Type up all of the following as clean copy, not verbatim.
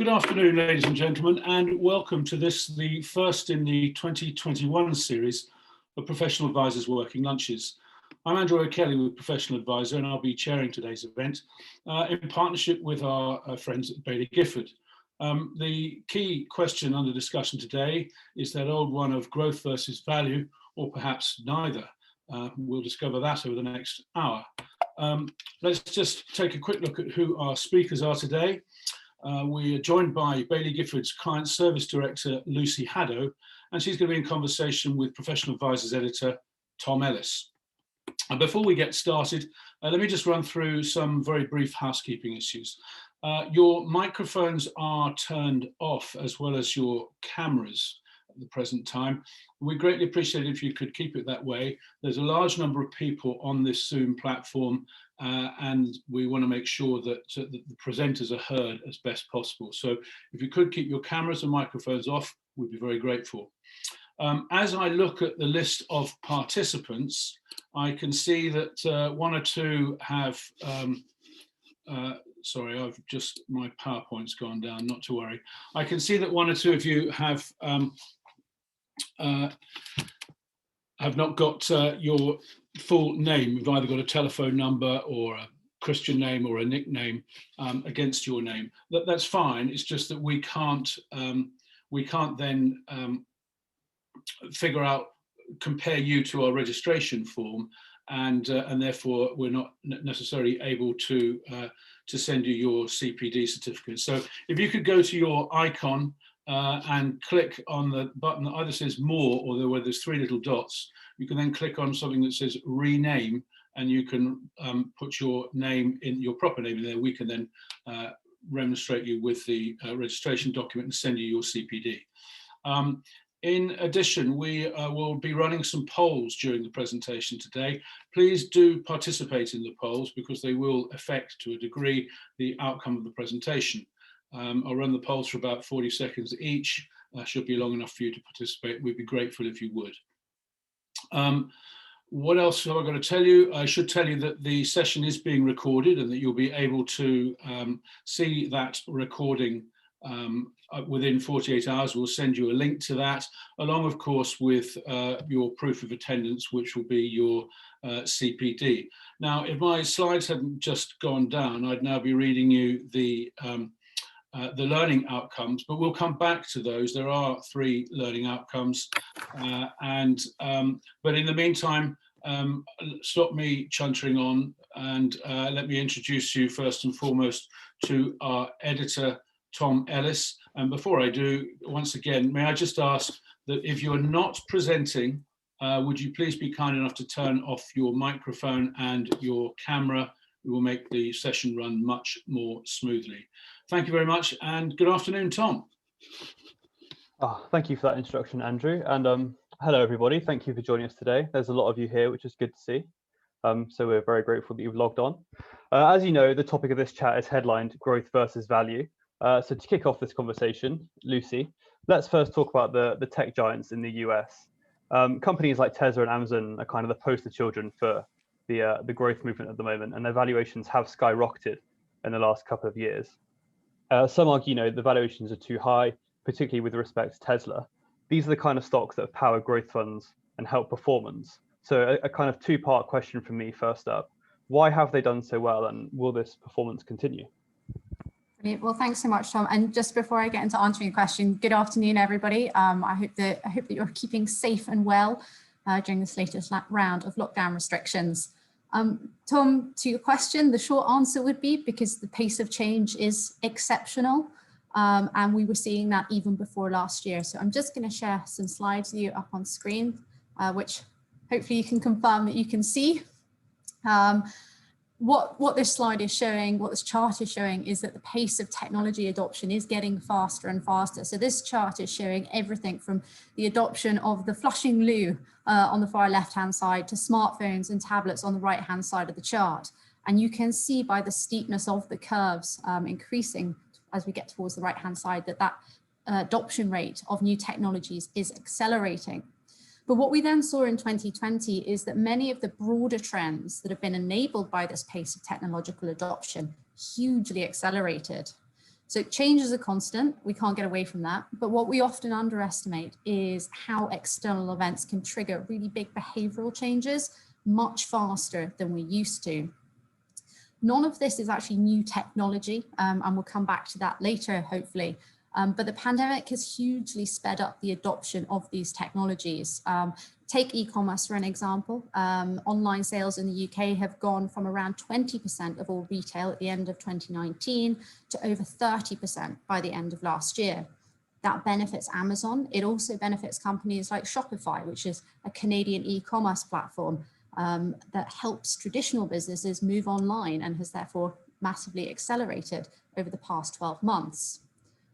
Good afternoon, ladies and gentlemen, and welcome to this, the first in the 2021 series of Professional Advisors Working Lunches. I'm Andrew O'Kelly with Professional Advisor, and I'll be chairing today's event in partnership with our friends at Baillie Gifford. The key question under discussion today is that old one of growth versus value, or perhaps neither. We'll discover that over the next hour. Let's just take a quick look at who our speakers are today. We are joined by Baillie Gifford's Client Service Director, Lucy Haddow, and she's going to be in conversation with Professional Advisors Editor, Tom Ellis. And before we get started, let me just run through some very brief housekeeping issues. Your microphones are turned off, as well as your cameras at the present time. We greatly appreciate it if you could keep it that way. There's a large number of people on this Zoom platform, and we want to make sure that the presenters are heard as best possible. So if you could keep your cameras and microphones off, we'd be very grateful. As I look at the list of participants, I can see that one or two have, sorry, my PowerPoint's gone down, not to worry. I can see that one or two of you have not got your full name. You've either got a telephone number or a Christian name or a nickname against your name. That's fine. It's just that we can't then compare you to our registration form, and therefore we're not necessarily able to send you your CPD certificate. So if you could go to your icon and click on the button that either says more or where there's three little dots, you can then click on something that says rename, and you can put your name in, your proper name in there. We can then remonstrate you with the registration document and send you your CPD. In addition, we will be running some polls during the presentation today. Please do participate in the polls, because they will affect to a degree the outcome of the presentation. I'll run the polls for about 40 seconds each. Should be long enough for you to participate. We'd be grateful if you would. What else have I got to tell you? I should tell you that the session is being recorded, and that you'll be able to see that recording within 48 hours. We'll send you a link to that, along of course with your proof of attendance, which will be your CPD. Now, if my slides hadn't just gone down, I'd now be reading you the learning outcomes, but we'll come back to those. There are 3 learning outcomes, but in the meantime, stop me chuntering on, and let me introduce you first and foremost to our editor, Tom Ellis. And before I do, once again, may I just ask that if you're not presenting, would you please be kind enough to turn off your microphone and your camera? We will make the session run much more smoothly. Thank you very much, and good afternoon, Tom. Thank you for that introduction, Andrew. And hello, everybody. Thank you for joining us today. There's a lot of you here, which is good to see. So we're very grateful that you've logged on. As you know, the topic of this chat is headlined Growth versus Value. So to kick off this conversation, Lucy, let's first talk about the tech giants in the US. Companies like Tesla and Amazon are kind of the poster children for the growth movement at the moment, and their valuations have skyrocketed in the last couple of years. Some argue, the valuations are too high, particularly with respect to Tesla. These are the kind of stocks that have powered growth funds and help performance. So a kind of 2-part question from me first up. Why have they done so well, and will this performance continue? Brilliant. Well, thanks so much, Tom. And just before I get into answering your question, good afternoon, everybody. I hope that you're keeping safe and well during this latest round of lockdown restrictions. Tom, to your question, the short answer would be because the pace of change is exceptional, and we were seeing that even before last year. So I'm just going to share some slides with you up on screen, which hopefully you can confirm that you can see. What this slide is showing, what this chart is showing, is that the pace of technology adoption is getting faster and faster. So this chart is showing everything from the adoption of the flushing loo on the far left-hand side to smartphones and tablets on the right-hand side of the chart. And you can see by the steepness of the curves increasing as we get towards the right-hand side that adoption rate of new technologies is accelerating. But what we then saw in 2020 is that many of the broader trends that have been enabled by this pace of technological adoption hugely accelerated. So change is a constant, we can't get away from that. But what we often underestimate is how external events can trigger really big behavioral changes much faster than we used to. None of this is actually new technology, and we'll come back to that later, hopefully. But the pandemic has hugely sped up the adoption of these technologies. Take e-commerce for an example. Online sales in the UK have gone from around 20% of all retail at the end of 2019 to over 30% by the end of last year. That benefits Amazon. It also benefits companies like Shopify, which is a Canadian e-commerce platform that helps traditional businesses move online and has therefore massively accelerated over the past 12 months.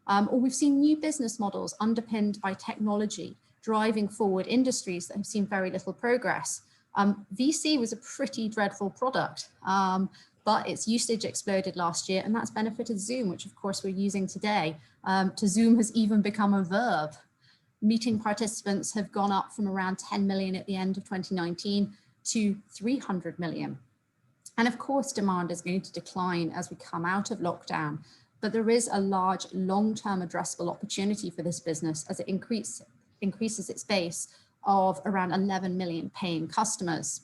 Or we've seen new business models underpinned by technology driving forward industries that have seen very little progress. VC was a pretty dreadful product, but its usage exploded last year, and that's benefited Zoom, which of course we're using today. To Zoom has even become a verb. Meeting participants have gone up from around 10 million at the end of 2019 to 300 million. And of course, demand is going to decline as we come out of lockdown, but there is a large long-term addressable opportunity for this business as it increases its base of around 11 million paying customers.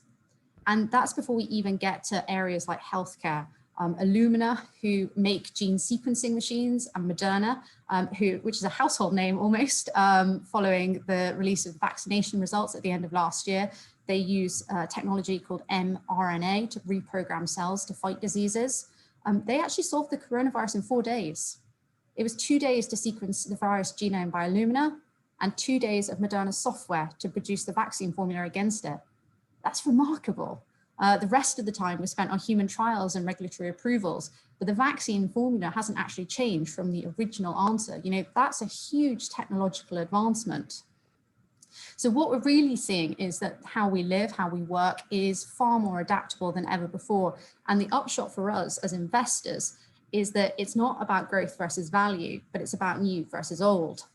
And that's before we even get to areas like healthcare. Illumina, who make gene sequencing machines, and Moderna, which is a household name almost, following the release of vaccination results at the end of last year. They use technology called mRNA to reprogram cells to fight diseases. They actually solved the coronavirus in 4 days. It was 2 days to sequence the virus genome by Illumina and 2 days of Moderna software to produce the vaccine formula against it. That's remarkable. The rest of the time was spent on human trials and regulatory approvals, but the vaccine formula hasn't actually changed from the original answer. You know, that's a huge technological advancement. So what we're really seeing is that how we live, how we work is far more adaptable than ever before. And the upshot for us as investors is that it's not about growth versus value, but it's about new versus old.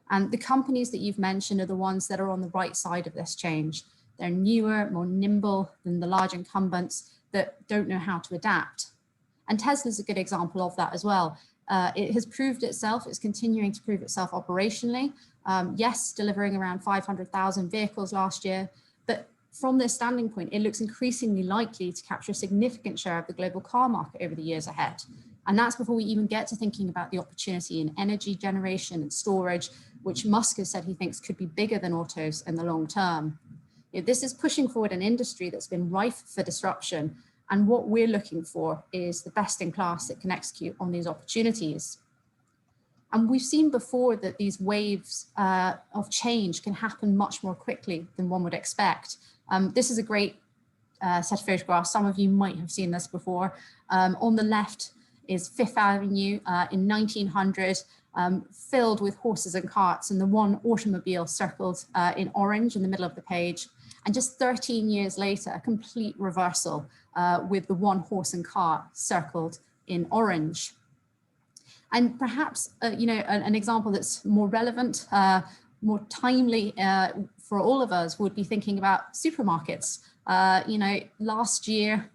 And the companies that you've mentioned are the ones that are on the right side of this change. They're newer, more nimble than the large incumbents that don't know how to adapt. And Tesla's a good example of that as well. It has proved itself, it's continuing to prove itself operationally. Yes, delivering around 500,000 vehicles last year, but from this standing point, it looks increasingly likely to capture a significant share of the global car market over the years ahead. And that's before we even get to thinking about the opportunity in energy generation and storage, which Musk has said he thinks could be bigger than autos in the long term. This is pushing forward an industry that's been rife for disruption. And what we're looking for is the best in class that can execute on these opportunities. And we've seen before that these waves of change can happen much more quickly than one would expect. This is a great set of photographs. Some of you might have seen this before. On the left is Fifth Avenue in 1900, filled with horses and carts, and the one automobile circled in orange in the middle of the page. And just 13 years later, a complete reversal with the one horse and cart circled in orange. And perhaps, an example that's more relevant, more timely for all of us would be thinking about supermarkets. Last year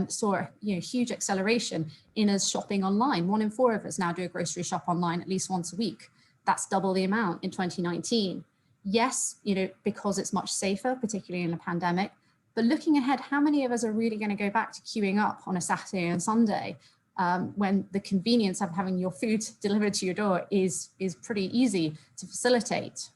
saw a huge acceleration in us shopping online. 1 in 4 of us now do a grocery shop online at least once a week. That's double the amount in 2019. Yes, because it's much safer, particularly in a pandemic. But looking ahead, how many of us are really going to go back to queuing up on a Saturday and Sunday when the convenience of having your food delivered to your door is pretty easy to facilitate?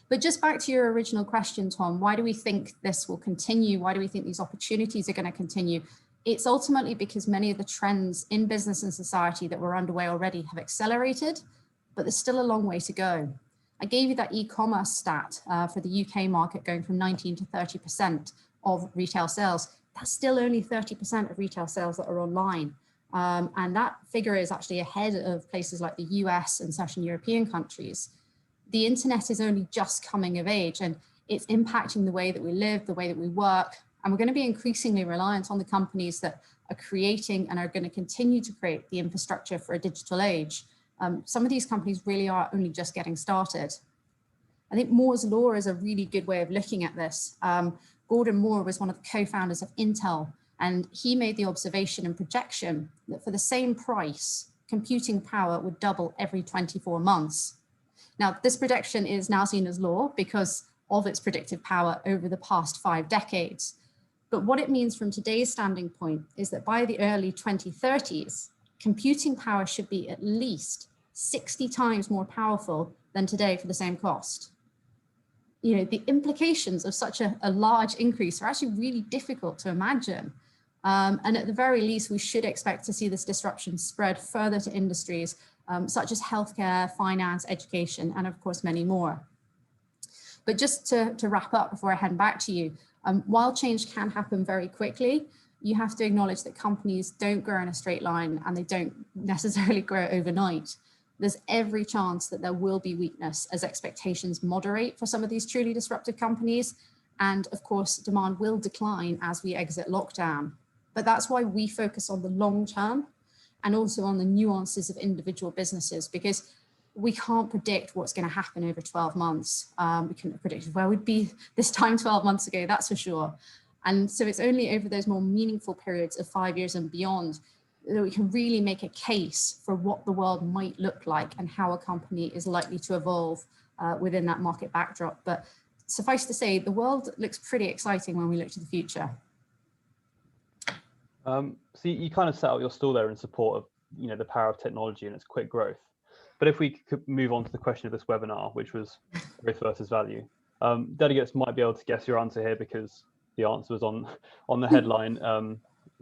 But just back to your original question, Tom, why do we think this will continue? Why do we think these opportunities are going to continue? It's ultimately because many of the trends in business and society that were underway already have accelerated, but there's still a long way to go. I gave you that e-commerce stat for the UK market going from 19 to 30% of retail sales. That's still only 30% of retail sales that are online. And that figure is actually ahead of places like the US and certain European countries. The internet is only just coming of age, and it's impacting the way that we live, the way that we work. And we're going to be increasingly reliant on the companies that are creating and are going to continue to create the infrastructure for a digital age. Some of these companies really are only just getting started. I think Moore's Law is a really good way of looking at this. Gordon Moore was one of the co-founders of Intel, And he made the observation and projection that for the same price, computing power would double every 24 months. Now, this projection is now seen as law because of its predictive power over the past 5 decades. But what it means from today's standing point is that by the early 2030s, computing power should be at least 60 times more powerful than today for the same cost. You know, the implications of such a large increase are actually really difficult to imagine. And at the very least, we should expect to see this disruption spread further to industries such as healthcare, finance, education, and of course, many more. But just to wrap up before I hand back to you, while change can happen very quickly, you have to acknowledge that companies don't grow in a straight line and they don't necessarily grow overnight. There's every chance that there will be weakness as expectations moderate for some of these truly disruptive companies. And of course, demand will decline as we exit lockdown. But that's why we focus on the long term and also on the nuances of individual businesses, because we can't predict what's going to happen over 12 months. We couldn't have predicted where we'd be this time 12 months ago, that's for sure. And so it's only over those more meaningful periods of 5 years and beyond that we can really make a case for what the world might look like and how a company is likely to evolve within that market backdrop. But suffice to say, the world looks pretty exciting when we look to the future. So you kind of set out your stall there in support of, you know, the power of technology and its quick growth. But if we could move on to the question of this webinar, which was growth versus value, delegates might be able to guess your answer here because the answer was on the headline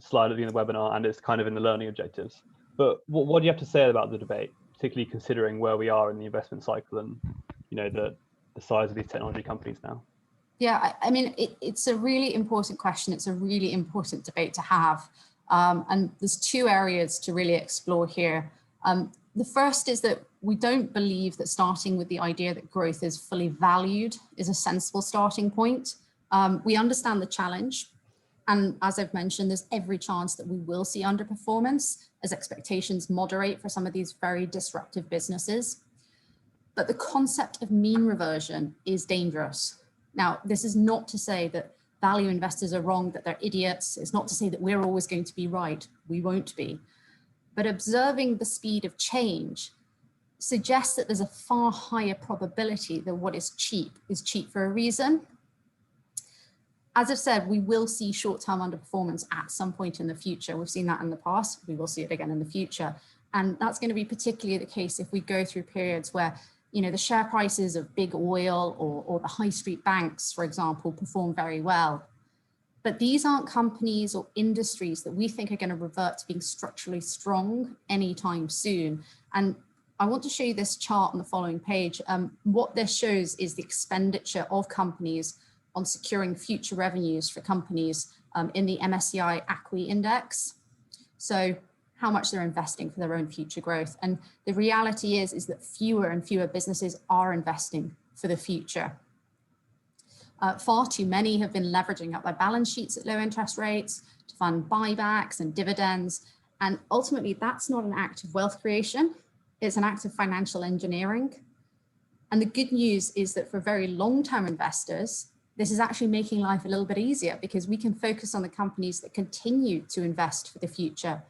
slide at the end of the webinar, and it's kind of in the learning objectives. But what do you have to say about the debate, particularly considering where we are in the investment cycle and, you know, the size of these technology companies now? Yeah, I mean, it's a really important question. It's a really important debate to have. And there's 2 areas to really explore here. The first is that we don't believe that starting with the idea that growth is fully valued is a sensible starting point. We understand the challenge. And as I've mentioned, there's every chance that we will see underperformance as expectations moderate for some of these very disruptive businesses. But the concept of mean reversion is dangerous. Now, this is not to say that value investors are wrong, that they're idiots. It's not to say that we're always going to be right. We won't be. But observing the speed of change suggests that there's a far higher probability that what is cheap for a reason. As I've said, we will see short-term underperformance at some point in the future. We've seen that in the past. We will see it again in the future. And that's going to be particularly the case if we go through periods where, you know, the share prices of big oil or the high street banks, for example, perform very well. But these aren't companies or industries that we think are going to revert to being structurally strong anytime soon. And I want to show you this chart on the following page. What this shows is the expenditure of companies on securing future revenues for companies in the MSCI ACWI index. So how much they're investing for their own future growth. And the reality is that fewer and fewer businesses are investing for the future. Far too many have been leveraging up their balance sheets at low interest rates to fund buybacks and dividends. And ultimately, that's not an act of wealth creation. It's an act of financial engineering. And the good news is that for very long-term investors, this is actually making life a little bit easier because we can focus on the companies that continue to invest for the future.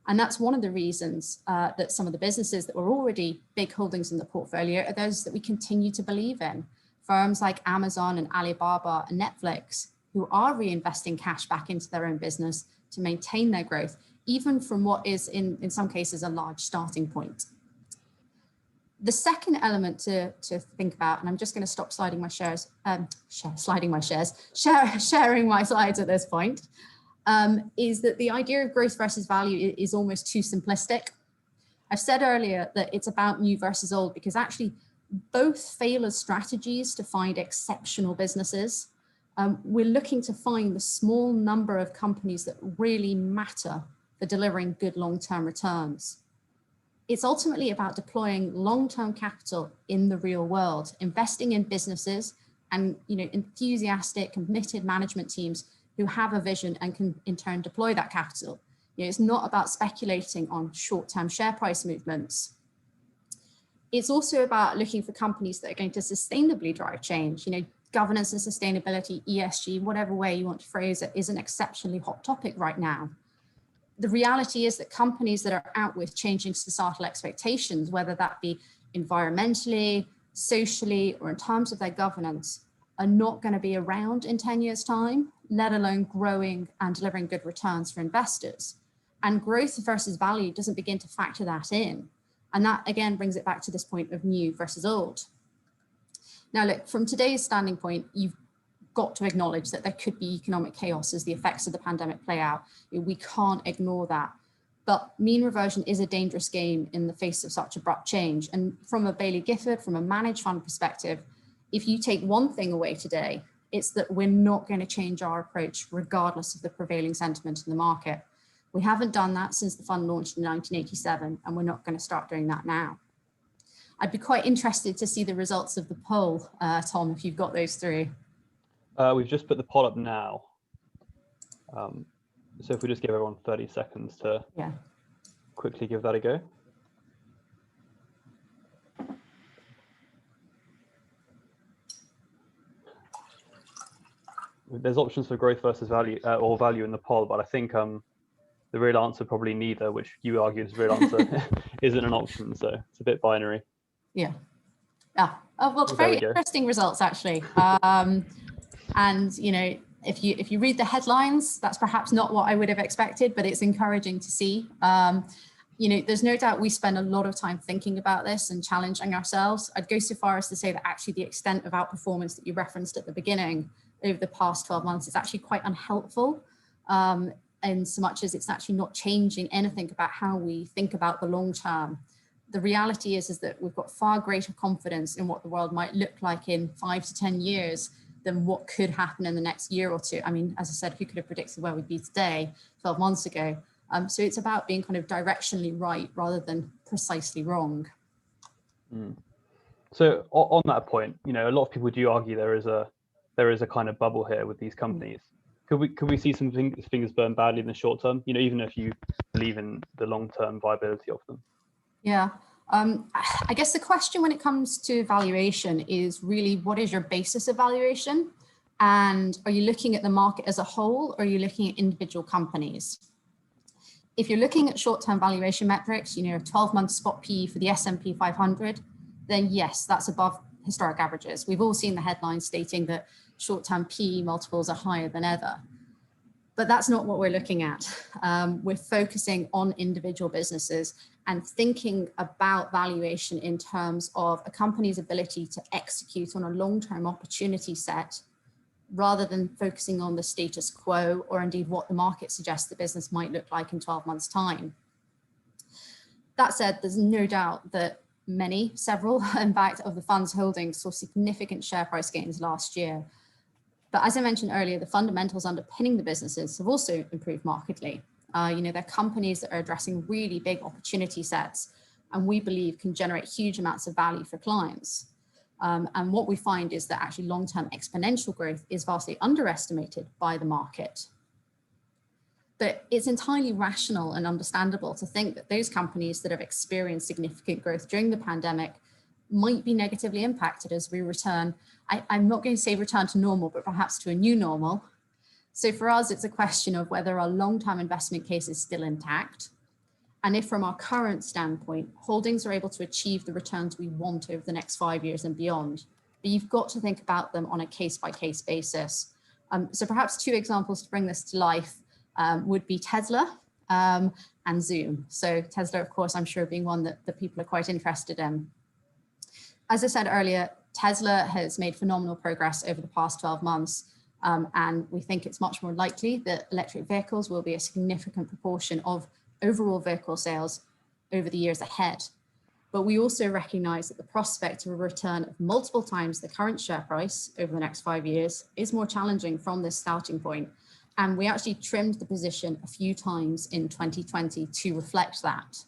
And that's one of the reasons that some of the businesses that were already big holdings in the portfolio are those that we continue to believe in. Firms like Amazon and Alibaba and Netflix, who are reinvesting cash back into their own business to maintain their growth, even from what is in some cases a large starting point. The second element to think about, and I'm just going to stop sharing my slides at this point, is that the idea of growth versus value is almost too simplistic. I've said earlier that it's about new versus old because actually both fail as strategies to find exceptional businesses. We're looking to find the small number of companies that really matter for delivering good long-term returns. It's ultimately about deploying long-term capital in the real world, investing in businesses and, you know, enthusiastic, committed management teams who have a vision and can in turn deploy that capital. You know, it's not about speculating on short-term share price movements. It's also about looking for companies that are going to sustainably drive change, you know, governance and sustainability, ESG, whatever way you want to phrase it, is an exceptionally hot topic right now. The reality is that companies that are out with changing societal expectations, whether that be environmentally, socially, or in terms of their governance, are not going to be around in 10 years' time, let alone growing and delivering good returns for investors. And growth versus value doesn't begin to factor that in. And that, again, brings it back to this point of new versus old. Now, look, from today's standing point, you've got to acknowledge that there could be economic chaos as the effects of the pandemic play out. We can't ignore that. But mean reversion is a dangerous game in the face of such abrupt change. And from a Baillie Gifford, from a managed fund perspective, if you take one thing away today, it's that we're not going to change our approach regardless of the prevailing sentiment in the market. We haven't done that since the fund launched in 1987, and we're not going to start doing that now. I'd be quite interested to see the results of the poll, Tom, if you've got those through. We've just put the poll up now. So if we just give everyone 30 seconds to quickly give that a go. There's options for growth versus value or value in the poll, but I think the real answer probably neither, which you argue is the real answer, isn't an option. So it's a bit binary. Yeah. Oh, well, very interesting results, actually. And, you know, if you read the headlines, that's perhaps not what I would have expected, but it's encouraging to see. You know, there's no doubt we spend a lot of time thinking about this and challenging ourselves. I'd go so far as to say that actually the extent of outperformance that you referenced at the beginning over the past 12 months is actually quite unhelpful, in so much as it's actually not changing anything about how we think about the long term. The reality is that we've got far greater confidence in what the world might look like in 5 to 10 years than what could happen in the next year or two. I mean, as I said, who could have predicted where we'd be today 12 months ago? So it's about being kind of directionally right rather than precisely wrong. So on that point, you know, a lot of people do argue there is a kind of bubble here with these companies. Could we see some things burn badly in the short term? You know, even if you believe in the long-term viability of them. Yeah. I guess the question when it comes to valuation is really, what is your basis of valuation? And are you looking at the market as a whole, or are you looking at individual companies? If you're looking at short-term valuation metrics, you know, 12-month spot PE for the S&P 500, then yes, that's above historic averages. We've all seen the headlines stating that short-term PE multiples are higher than ever. But that's not what we're looking at. We're focusing on individual businesses and thinking about valuation in terms of a company's ability to execute on a long-term opportunity set, rather than focusing on the status quo or indeed what the market suggests the business might look like in 12 months' time. That said, there's no doubt that several, in fact, of the fund's holdings saw significant share price gains last year. But as I mentioned earlier, the fundamentals underpinning the businesses have also improved markedly. You know, they're companies that are addressing really big opportunity sets, and we believe can generate huge amounts of value for clients. And what we find is that actually long-term exponential growth is vastly underestimated by the market. But it's entirely rational and understandable to think that those companies that have experienced significant growth during the pandemic might be negatively impacted as we return. I'm not going to say return to normal, but perhaps to a new normal. So for us, it's a question of whether our long-term investment case is still intact. And if from our current standpoint, holdings are able to achieve the returns we want over the next 5 years and beyond. But you've got to think about them on a case-by-case basis. So perhaps two examples to bring this to life would be Tesla and Zoom. So Tesla, of course, I'm sure being one that people are quite interested in. As I said earlier, Tesla has made phenomenal progress over the past 12 months. And we think it's much more likely that electric vehicles will be a significant proportion of overall vehicle sales over the years ahead. But we also recognize that the prospect of a return of multiple times the current share price over the next 5 years is more challenging from this starting point. And we actually trimmed the position a few times in 2020 to reflect that.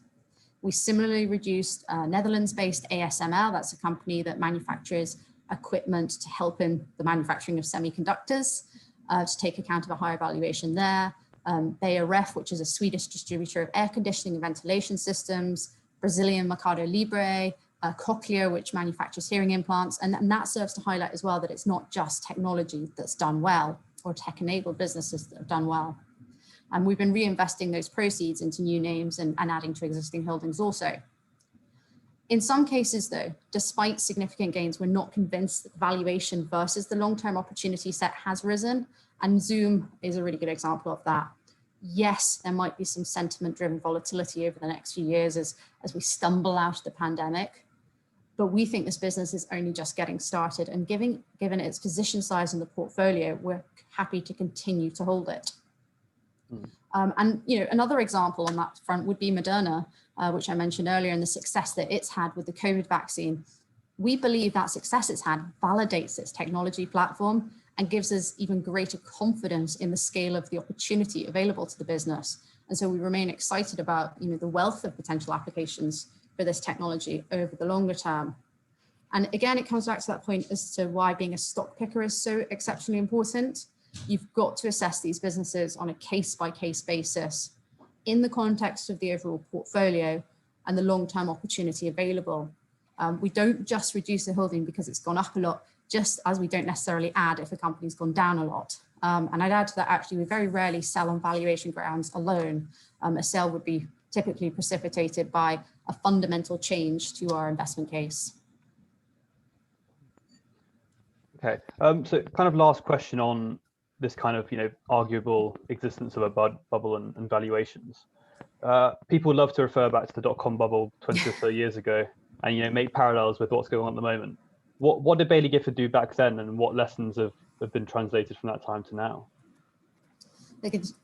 We similarly reduced Netherlands-based ASML, that's a company that manufactures equipment to help in the manufacturing of semiconductors, to take account of a higher valuation there. Bayer Ref, which is a Swedish distributor of air conditioning and ventilation systems, Brazilian Mercado Libre, Cochlear, which manufactures hearing implants. And that serves to highlight as well that it's not just technology that's done well or tech-enabled businesses that have done well. And we've been reinvesting those proceeds into new names and adding to existing holdings also. In some cases, though, despite significant gains, we're not convinced that the valuation versus the long-term opportunity set has risen. And Zoom is a really good example of that. Yes, there might be some sentiment-driven volatility over the next few years as we stumble out of the pandemic. But we think this business is only just getting started. And given its position size in the portfolio, we're happy to continue to hold it. And another example on that front would be Moderna, which I mentioned earlier, and the success that it's had with the COVID vaccine. We believe that success it's had validates its technology platform and gives us even greater confidence in the scale of the opportunity available to the business. And so we remain excited about the wealth of potential applications for this technology over the longer term. And again, it comes back to that point as to why being a stock picker is so exceptionally important. You've got to assess these businesses on a case-by-case basis in the context of the overall portfolio and the long-term opportunity available. We don't just reduce a holding because it's gone up a lot, just as we don't necessarily add if a company's gone down a lot. And I'd add to that, actually, we very rarely sell on valuation grounds alone. A sale would be typically precipitated by a fundamental change to our investment case. Okay, so kind of last question on this kind of arguable existence of a bubble and valuations. People love to refer back to the dot-com bubble 20 or so years ago and make parallels with what's going on at the moment. What did Baillie Gifford do back then, and what lessons have been translated from that time to now?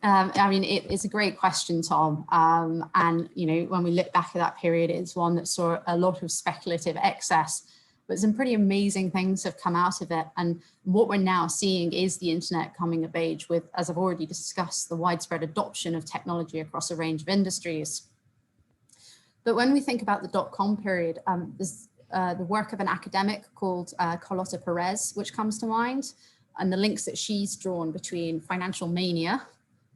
I mean, it's a great question, Tom. And when we look back at that period, it's one that saw a lot of speculative excess, but some pretty amazing things have come out of it. And what we're now seeing is the internet coming of age with, as I've already discussed, the widespread adoption of technology across a range of industries. But when we think about the dot-com period, there's the work of an academic called Carlota Perez, which comes to mind, and the links that she's drawn between financial mania,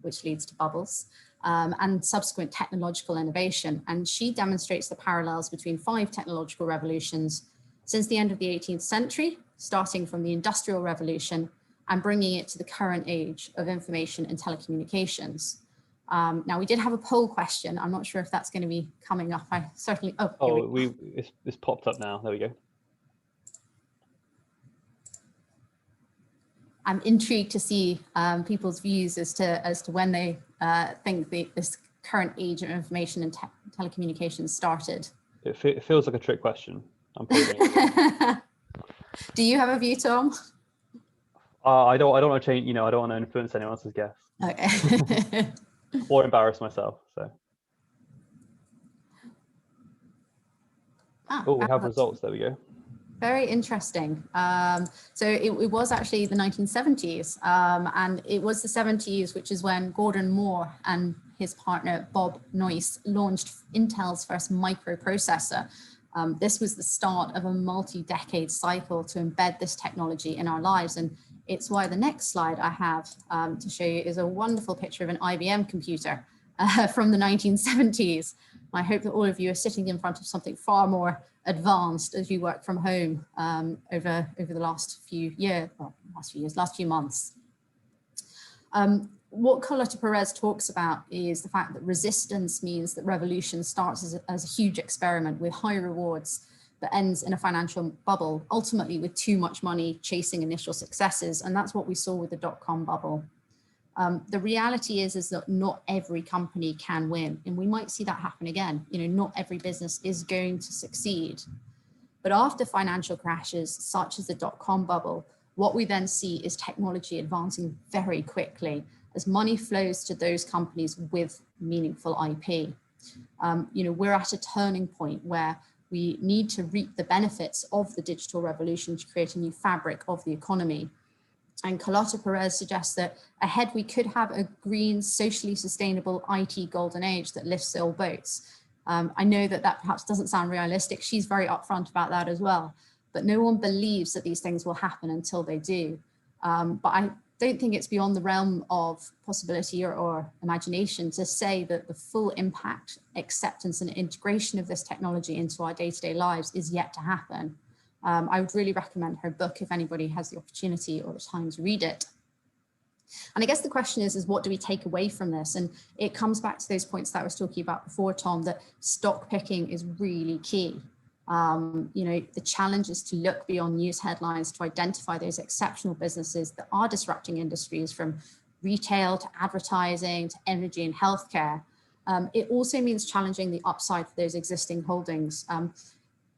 which leads to bubbles, and subsequent technological innovation. And she demonstrates the parallels between 5 technological revolutions since the end of the 18th century, starting from the Industrial Revolution and bringing it to the current age of information and telecommunications. Now, we did have a poll question. I'm not sure if that's going to be coming up. I certainly, it's popped up now. There we go. I'm intrigued to see people's views as to when they think this current age of information and telecommunications started. It feels like a trick question. I'm Do you have a view, Tom? I don't want to change. I don't want to influence anyone else's guess. Okay. Or embarrass myself. So. We have results. There we go. Very interesting. So it was actually the 1970s, and it was the 70s, which is when Gordon Moore and his partner Bob Noyce launched Intel's first microprocessor. This was the start of a multi-decade cycle to embed this technology in our lives. And it's why the next slide I have to show you is a wonderful picture of an IBM computer from the 1970s. I hope that all of you are sitting in front of something far more advanced as you work from home over the last few months. What Carlota Perez talks about is the fact that resistance means that revolution starts as a huge experiment with high rewards, but ends in a financial bubble, ultimately with too much money chasing initial successes. And that's what we saw with the dot-com bubble. The reality is that not every company can win, and we might see that happen again. Not every business is going to succeed. But after financial crashes, such as the dot-com bubble, what we then see is technology advancing very quickly as money flows to those companies with meaningful IP. We're at a turning point where we need to reap the benefits of the digital revolution to create a new fabric of the economy. And Carlota Perez suggests that ahead we could have a green, socially sustainable IT golden age that lifts all boats. I know that perhaps doesn't sound realistic. She's very upfront about that as well. But no one believes that these things will happen until they do. But don't think it's beyond the realm of possibility or imagination to say that the full impact, acceptance and integration of this technology into our day-to-day lives is yet to happen. I would really recommend her book if anybody has the opportunity or the time to read it. And I guess the question is what do we take away from this? And it comes back to those points that I was talking about before, Tom, that stock picking is really key. The challenge is to look beyond news headlines to identify those exceptional businesses that are disrupting industries from retail to advertising to energy and healthcare. It also means challenging the upside for those existing holdings.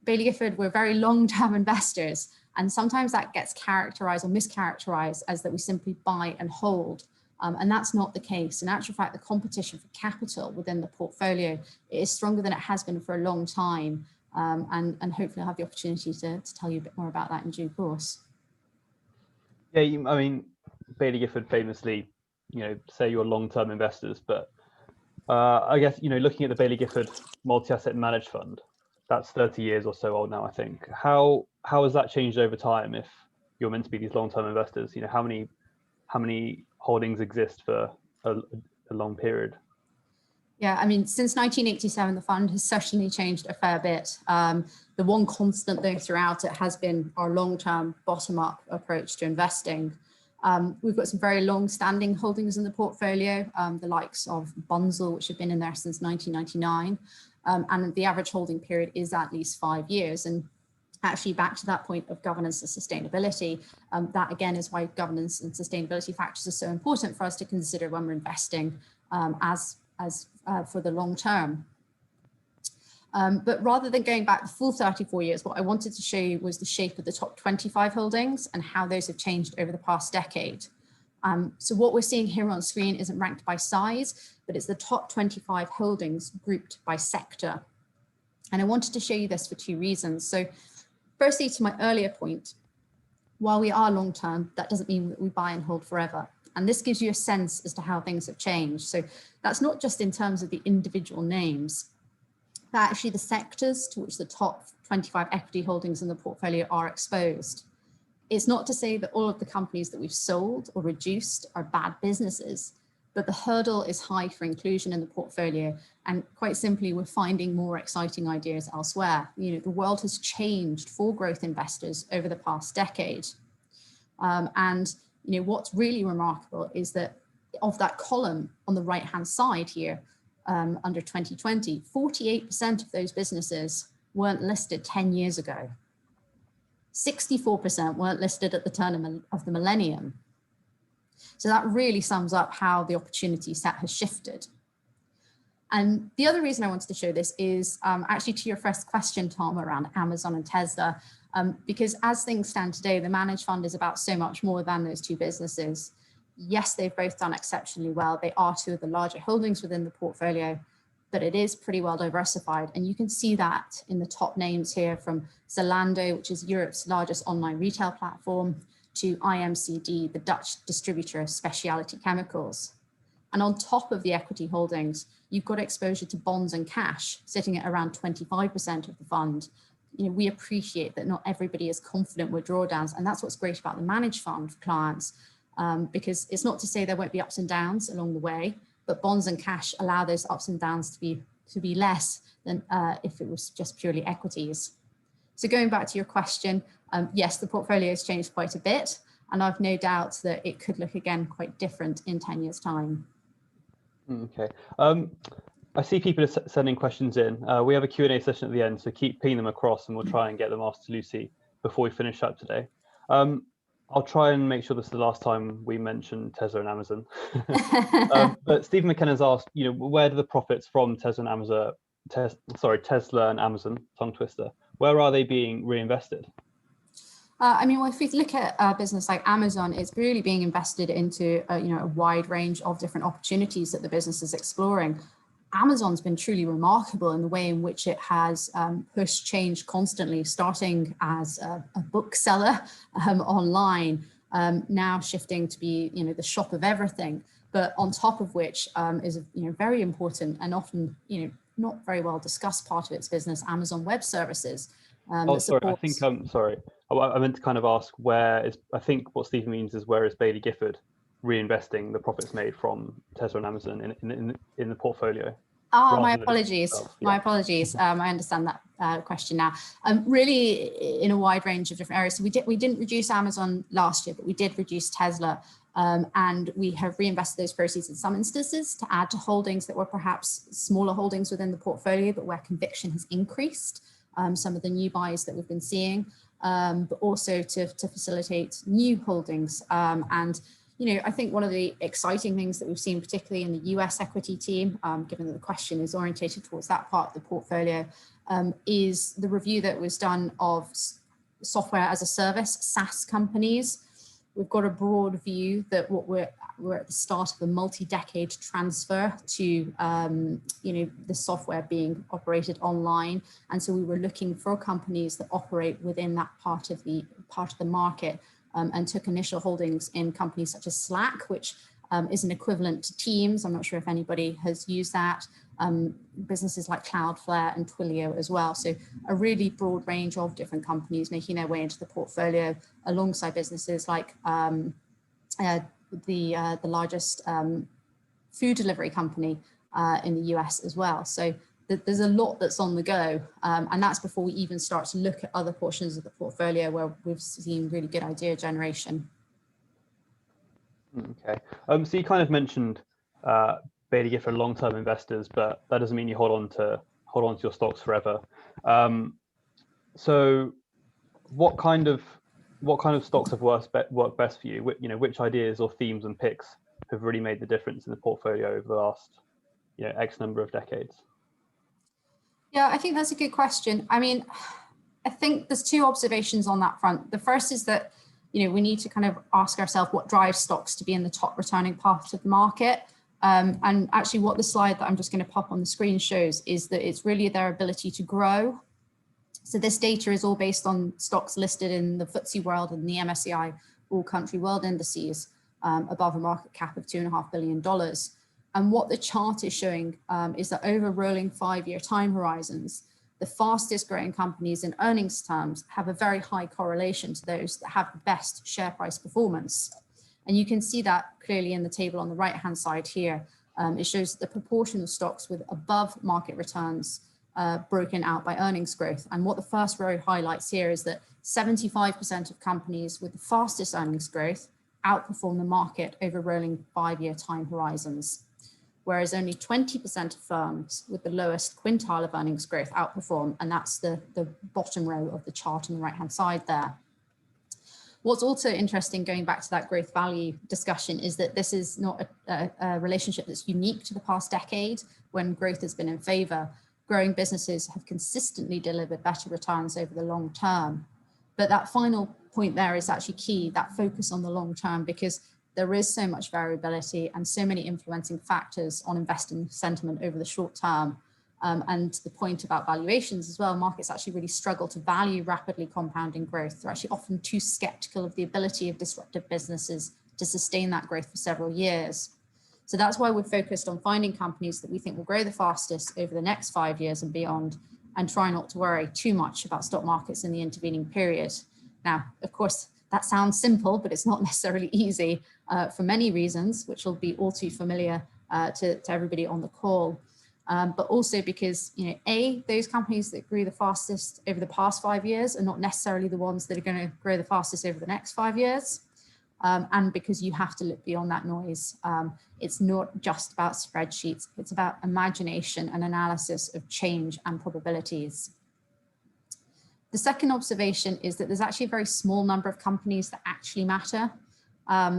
Baillie Gifford, we're very long-term investors, and sometimes that gets characterized or mischaracterized as that we simply buy and hold. And that's not the case. In actual fact, the competition for capital within the portfolio is stronger than it has been for a long time. And hopefully I'll have the opportunity to tell you a bit more about that in due course. Yeah, I mean, Baillie Gifford famously, say you're long-term investors, but I guess, looking at the Baillie Gifford multi-asset managed fund, that's 30 years or so old now, I think. How has that changed over time if you're meant to be these long-term investors? How many holdings exist for a long period? Yeah, I mean, since 1987, the fund has certainly changed a fair bit. The one constant though throughout it has been our long-term bottom-up approach to investing. We've got some very long-standing holdings in the portfolio, the likes of Bunzl, which have been in there since 1999. And the average holding period is at least 5 years. And actually back to that point of governance and sustainability, that again is why governance and sustainability factors are so important for us to consider when we're investing for the long term. But rather than going back the full 34 years, what I wanted to show you was the shape of the top 25 holdings and how those have changed over the past decade. So what we're seeing here on screen isn't ranked by size, but it's the top 25 holdings grouped by sector. And I wanted to show you this for two reasons. So firstly, to my earlier point, while we are long-term, that doesn't mean that we buy and hold forever. And this gives you a sense as to how things have changed. So that's not just in terms of the individual names, but actually the sectors to which the top 25 equity holdings in the portfolio are exposed. It's not to say that all of the companies that we've sold or reduced are bad businesses, but the hurdle is high for inclusion in the portfolio. And quite simply, we're finding more exciting ideas elsewhere. The world has changed for growth investors over the past decade. What's really remarkable is that of that column on the right-hand side here, under 2020, 48% of those businesses weren't listed 10 years ago. 64% weren't listed at the turn of the millennium. So that really sums up how the opportunity set has shifted. And the other reason I wanted to show this is actually to your first question, Tom, around Amazon and Tesla, because as things stand today, the managed fund is about so much more than those two businesses. Yes, they've both done exceptionally well. They are two of the larger holdings within the portfolio, but it is pretty well diversified. And you can see that in the top names here, from Zalando, which is Europe's largest online retail platform, to IMCD, the Dutch distributor of specialty chemicals. And on top of the equity holdings, you've got exposure to bonds and cash sitting at around 25% of the fund. We appreciate that not everybody is confident with drawdowns, and that's what's great about the managed fund for clients, because it's not to say there won't be ups and downs along the way, but bonds and cash allow those ups and downs to be less than if it was just purely equities. So going back to your question, yes, the portfolio has changed quite a bit, and I've no doubt that it could look again quite different in 10 years' time. Okay. I see people are sending questions in. We have a Q&A session at the end, so keep pinging them across and we'll try and get them asked to Lucy before we finish up today. I'll try and make sure this is the last time we mention Tesla and Amazon. But Stephen McKenna's asked, where do the profits from Tesla and Amazon, tongue twister, where are they being reinvested? If we look at a business like Amazon, it's really being invested into a wide range of different opportunities that the business is exploring. Amazon's been truly remarkable in the way in which it has pushed change constantly, starting as a bookseller online, now shifting to be the shop of everything. But on top of which is a very important and often not very well discussed part of its business, Amazon Web Services, Oh, sorry. I think sorry. I meant to kind of ask where is. I think what Stephen means is where is Baillie Gifford reinvesting the profits made from Tesla and Amazon in the portfolio? Oh, my apologies. My apologies. I understand that question now. Really, in a wide range of different areas. So we didn't reduce Amazon last year, but we did reduce Tesla, and we have reinvested those proceeds in some instances to add to holdings that were perhaps smaller holdings within the portfolio, but where conviction has increased. Some of the new buys that we've been seeing, but also to facilitate new holdings. And I think one of the exciting things that we've seen, particularly in the US equity team, given that the question is orientated towards that part of the portfolio, is the review that was done of software as a service, SaaS companies. We've got a broad view that we're at the start of a multi-decade transfer to the software being operated online, and so we were looking for companies that operate within that part of the market, and took initial holdings in companies such as Slack, which is an equivalent to Teams. I'm not sure if anybody has used that. Businesses like Cloudflare and Twilio as well. So a really broad range of different companies making their way into the portfolio, alongside businesses like the largest food delivery company in the US as well. So there's a lot that's on the go, and that's before we even start to look at other portions of the portfolio where we've seen really good idea generation. Okay, so you kind of mentioned Baillie Gifford long-term investors, but that doesn't mean you hold on to your stocks forever. So what kind of stocks have worked best for you? Which ideas or themes and picks have really made the difference in the portfolio over the last X number of decades? Yeah, I think that's a good question. I mean, I think there's two observations on that front. The first is that we need to kind of ask ourselves what drives stocks to be in the top returning part of the market. And actually what the slide that I'm just going to pop on the screen shows is that it's really their ability to grow. So this data is all based on stocks listed in the FTSE World and the MSCI All Country World Indices, above a market cap of $2.5 billion. And what the chart is showing is that over rolling 5-year time horizons, the fastest growing companies in earnings terms have a very high correlation to those that have the best share price performance. And you can see that clearly in the table on the right-hand side here. It shows the proportion of stocks with above market returns broken out by earnings growth. And what the first row highlights here is that 75% of companies with the fastest earnings growth outperform the market over rolling 5-year time horizons, whereas only 20% of firms with the lowest quintile of earnings growth outperform, and that's the bottom row of the chart on the right-hand side there. What's also interesting, going back to that growth value discussion, is that this is not a relationship that's unique to the past decade when growth has been in favor. Growing businesses have consistently delivered better returns over the long term. But that final point there is actually key, that focus on the long term, because there is so much variability and so many influencing factors on investing sentiment over the short term. And the point about valuations as well, markets actually really struggle to value rapidly compounding growth. They're actually often too skeptical of the ability of disruptive businesses to sustain that growth for several years. So that's why we're focused on finding companies that we think will grow the fastest over the next 5 years and beyond, and try not to worry too much about stock markets in the intervening period. Now, of course, that sounds simple, but it's not necessarily easy for many reasons, which will be all too familiar to everybody on the call. But also because, those companies that grew the fastest over the past 5 years are not necessarily the ones that are going to grow the fastest over the next 5 years. And because you have to look beyond that noise. It's not just about spreadsheets, it's about imagination and analysis of change and probabilities. The second observation is that there's actually a very small number of companies that actually matter.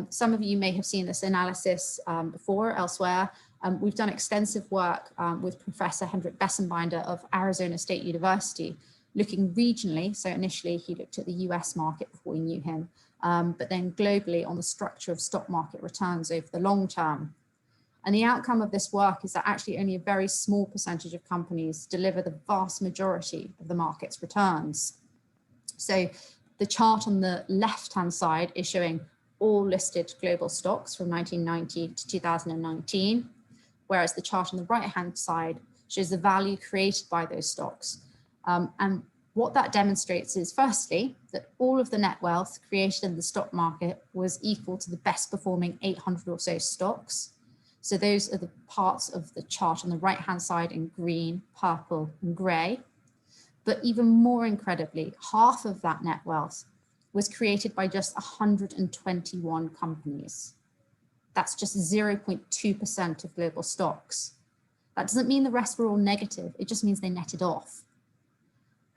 Some of you may have seen this analysis before elsewhere. We've done extensive work with Professor Hendrik Bessenbinder of Arizona State University, looking regionally. So initially he looked at the US market before we knew him, but then globally on the structure of stock market returns over the long term. And the outcome of this work is that actually only a very small percentage of companies deliver the vast majority of the market's returns. So the chart on the left-hand side is showing all listed global stocks from 1990 to 2019, whereas the chart on the right-hand side shows the value created by those stocks. And What that demonstrates is, firstly, that all of the net wealth created in the stock market was equal to the best performing 800 or so stocks. So those are the parts of the chart on the right-hand side in green, purple, and gray. But even more incredibly, half of that net wealth was created by just 121 companies. That's just 0.2% of global stocks. That doesn't mean the rest were all negative. It just means they netted off.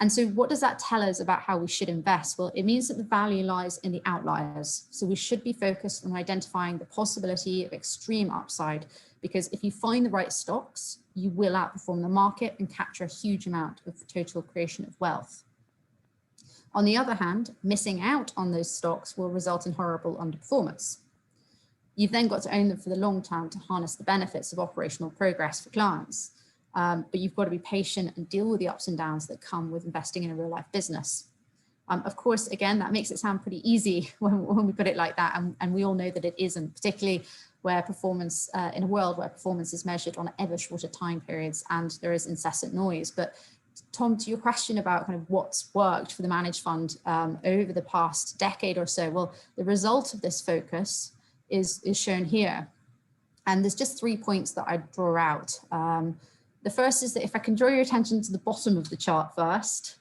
And so what does that tell us about how we should invest? Well, it means that the value lies in the outliers. So we should be focused on identifying the possibility of extreme upside, because if you find the right stocks, you will outperform the market and capture a huge amount of the total creation of wealth. On the other hand, missing out on those stocks will result in horrible underperformance. You've then got to own them for the long term to harness the benefits of operational progress for clients. But you've got to be patient and deal with the ups and downs that come with investing in a real life business. Of course, again, that makes it sound pretty easy when we put it like that. And we all know that it isn't, particularly where performance, in a world where performance is measured on ever shorter time periods and there is incessant noise. But Tom, to your question about kind of what's worked for the managed fund over the past decade or so, well, the result of this focus is shown here. And there's just 3 points that I'd draw out. The first is that if I can draw your attention to the bottom of the chart first,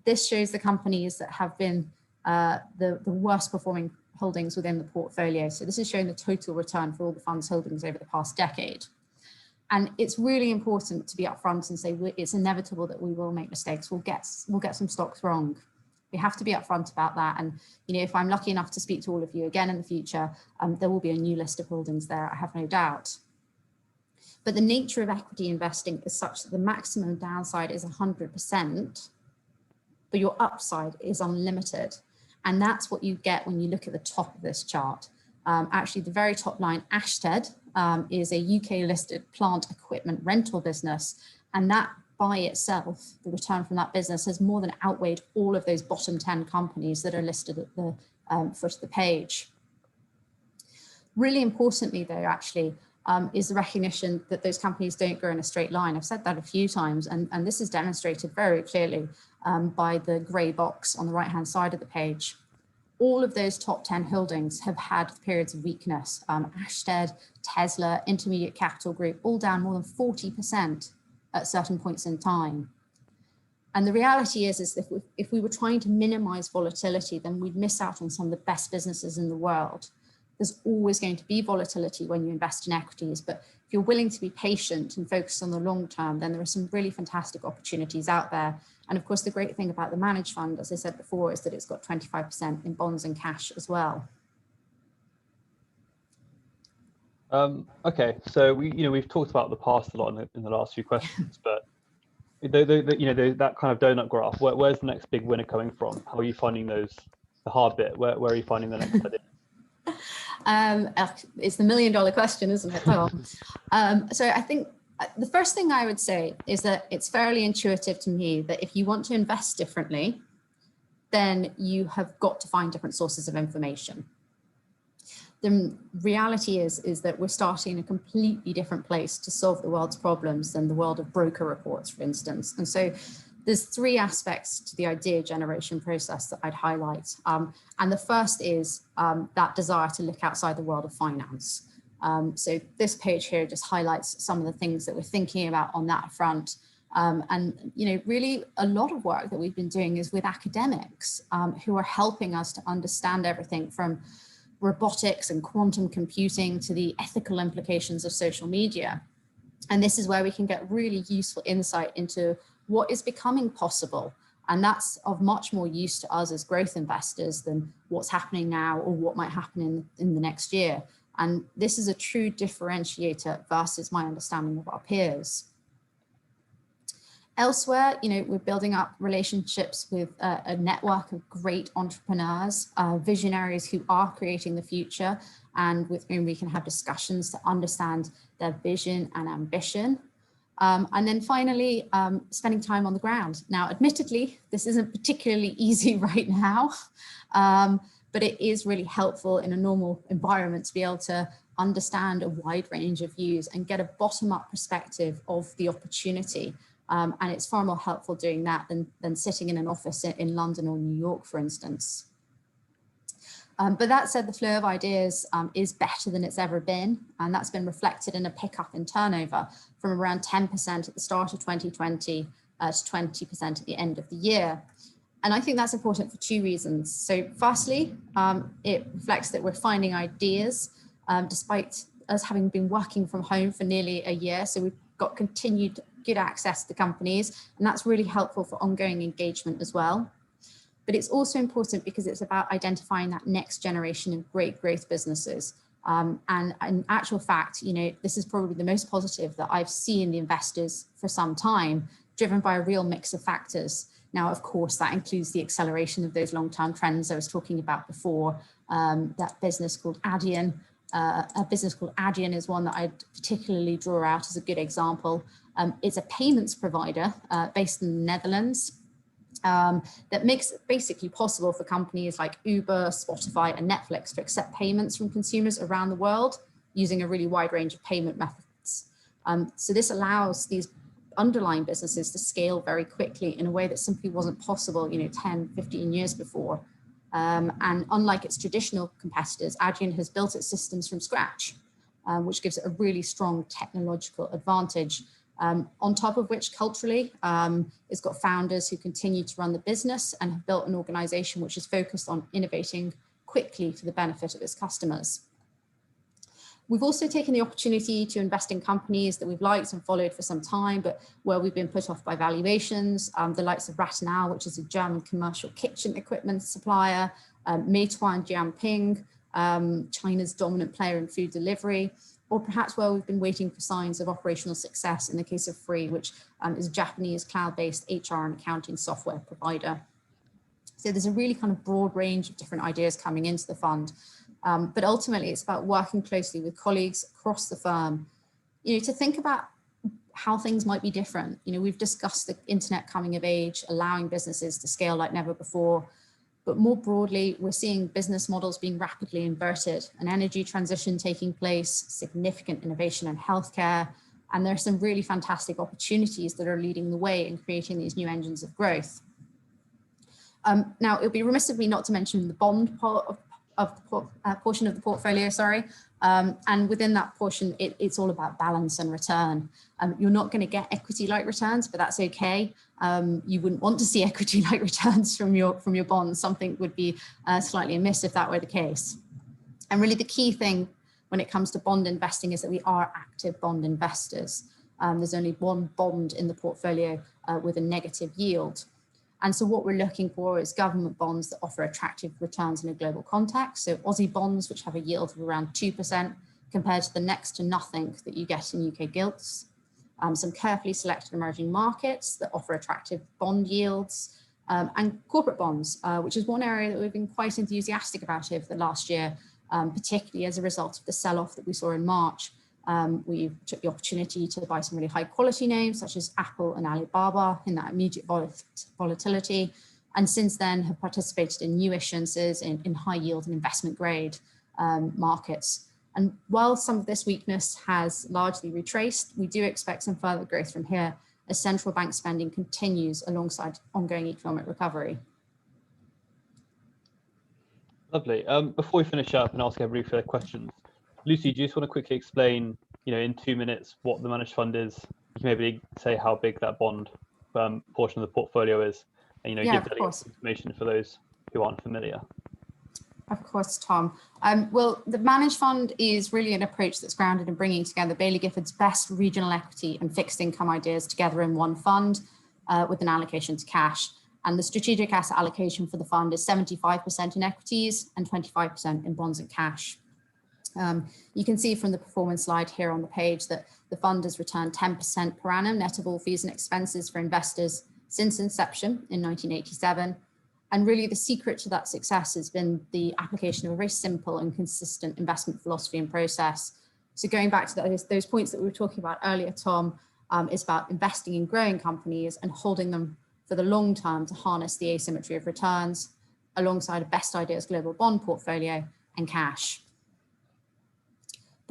this shows the companies that have been the worst performing holdings within the portfolio. So this is showing the total return for all the fund's holdings over the past decade. And it's really important to be upfront and say it's inevitable that we will make mistakes. We'll get some stocks wrong. We have to be upfront about that. And you know, if I'm lucky enough to speak to all of you again in the future, there will be a new list of holdings there, I have no doubt. But the nature of equity investing is such that the maximum downside is 100%, but your upside is unlimited. And that's what you get when you look at the top of this chart. Actually, the very top line, Ashtead, is a UK listed plant equipment rental business. And that by itself, the return from that business has more than outweighed all of those bottom 10 companies that are listed at the foot of the page. Really importantly though, actually, is the recognition that those companies don't grow in a straight line. I've said that a few times, and this is demonstrated very clearly by the grey box on the right-hand side of the page. All of those top 10 holdings have had periods of weakness. Ashtead, Tesla, Intermediate Capital Group, all down more than 40% at certain points in time. And the reality is that if we were trying to minimize volatility, then we'd miss out on some of the best businesses in the world. There's always going to be volatility when you invest in equities, but if you're willing to be patient and focus on the long term, then there are some really fantastic opportunities out there. And of course, the great thing about the managed fund, as I said before, is that it's got 25% in bonds and cash as well. Okay, so we've talked about the past a lot in the last few questions, but that kind of donut graph, where's the next big winner coming from? How are you finding the hard bit? Where are you finding the next idea? It's the $1 million question, isn't it, Tom? So I think the first thing I would say is that it's fairly intuitive to me that if you want to invest differently, then you have got to find different sources of information. The reality is that we're starting in a completely different place to solve the world's problems than the world of broker reports, for instance. And so there's 3 aspects to the idea generation process that I'd highlight. And the first is that desire to look outside the world of finance. So this page here just highlights some of the things that we're thinking about on that front. And really a lot of work that we've been doing is with academics who are helping us to understand everything from robotics and quantum computing to the ethical implications of social media. And this is where we can get really useful insight into what is becoming possible. And that's of much more use to us as growth investors than what's happening now or what might happen in the next year. And this is a true differentiator versus my understanding of our peers. Elsewhere, we're building up relationships with a network of great entrepreneurs, visionaries who are creating the future and with whom we can have discussions to understand their vision and ambition. And then finally, spending time on the ground. Now, admittedly, this isn't particularly easy right now, but it is really helpful in a normal environment to be able to understand a wide range of views and get a bottom-up perspective of the opportunity. And it's far more helpful doing that than sitting in an office in London or New York, for instance. But that said, the flow of ideas is better than it's ever been, and that's been reflected in a pickup in turnover from around 10% at the start of 2020 to 20% at the end of the year. And I think that's important for two reasons. So firstly, it reflects that we're finding ideas despite us having been working from home for nearly a year. So we've got continued good access to companies, and that's really helpful for ongoing engagement as well. But it's also important because it's about identifying that next generation of great growth businesses. And in actual fact, this is probably the most positive that I've seen the investors for some time, driven by a real mix of factors. Now, of course, that includes the acceleration of those long-term trends I was talking about before. That business called Adyen, is one that I'd particularly draw out as a good example. It's a payments provider based in the Netherlands that makes it basically possible for companies like Uber, Spotify, and Netflix to accept payments from consumers around the world using a really wide range of payment methods. So this allows these underlying businesses to scale very quickly in a way that simply wasn't possible, 10, 15 years before. And unlike its traditional competitors, Adyen has built its systems from scratch, which gives it a really strong technological advantage. On top of which, culturally, it's got founders who continue to run the business and have built an organization which is focused on innovating quickly for the benefit of its customers. We've also taken the opportunity to invest in companies that we've liked and followed for some time, but where we've been put off by valuations, the likes of Rattenau, which is a German commercial kitchen equipment supplier, Meituan Jianping, China's dominant player in food delivery, or perhaps where we've been waiting for signs of operational success in the case of Free, which is a Japanese cloud-based HR and accounting software provider. So there's a really kind of broad range of different ideas coming into the fund. But ultimately, it's about working closely with colleagues across the firm, to think about how things might be different. We've discussed the internet coming of age, allowing businesses to scale like never before. But more broadly, we're seeing business models being rapidly inverted, an energy transition taking place, significant innovation in healthcare, and there are some really fantastic opportunities that are leading the way in creating these new engines of growth. Now, it would be remiss of me not to mention the bond portion of the portfolio, and within that portion, it's all about balance and return. You're not going to get equity-like returns, but that's okay. You wouldn't want to see equity-like returns from your bonds. Something would be slightly amiss if that were the case. And really the key thing when it comes to bond investing is that we are active bond investors. There's only one bond in the portfolio with a negative yield. And so what we're looking for is government bonds that offer attractive returns in a global context. So Aussie bonds, which have a yield of around 2% compared to the next to nothing that you get in UK gilts. Some carefully selected emerging markets that offer attractive bond yields, and corporate bonds, which is one area that we've been quite enthusiastic about over the last year, particularly as a result of the sell-off that we saw in March. We took the opportunity to buy some really high quality names such as Apple and Alibaba in that immediate volatility. And since then have participated in new issuances in high yield and investment grade markets. And while some of this weakness has largely retraced, we do expect some further growth from here as central bank spending continues alongside ongoing economic recovery. Lovely. Before we finish up and ask everybody for their questions, Lucy, do you just want to quickly explain, in 2 minutes, what the managed fund is? You can maybe say how big that bond portion of the portfolio is, and give that information for those who aren't familiar. Of course, Tom. Well, the managed fund is really an approach that's grounded in bringing together Baillie Gifford's best regional equity and fixed income ideas together in one fund with an allocation to cash. And the strategic asset allocation for the fund is 75% in equities and 25% in bonds and cash. You can see from the performance slide here on the page that the fund has returned 10% per annum net of all fees and expenses for investors since inception in 1987. And really the secret to that success has been the application of a very simple and consistent investment philosophy and process. So going back to those points that we were talking about earlier, Tom, is about investing in growing companies and holding them for the long term to harness the asymmetry of returns alongside a best ideas global bond portfolio and cash.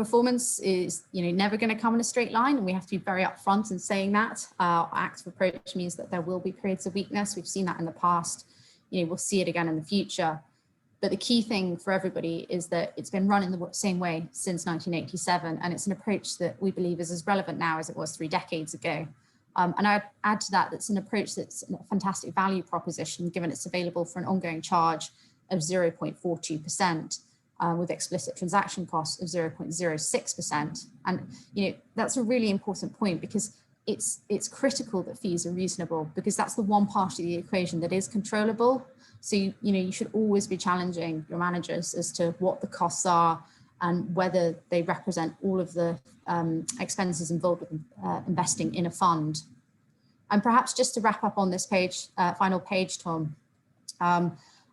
performance is, never going to come in a straight line, and we have to be very upfront in saying that. Our active approach means that there will be periods of weakness. We've seen that in the past. We'll see it again in the future. But the key thing for everybody is that it's been run in the same way since 1987, and it's an approach that we believe is as relevant now as it was 3 decades ago. And I'd add to that, that's an approach that's a fantastic value proposition, given it's available for an ongoing charge of 0.42%. With explicit transaction costs of 0.06%. And that's a really important point, because it's critical that fees are reasonable, because that's the one part of the equation that is controllable. So you should always be challenging your managers as to what the costs are and whether they represent all of the expenses involved with investing in a fund. And perhaps just to wrap up on this page, final page, Tom,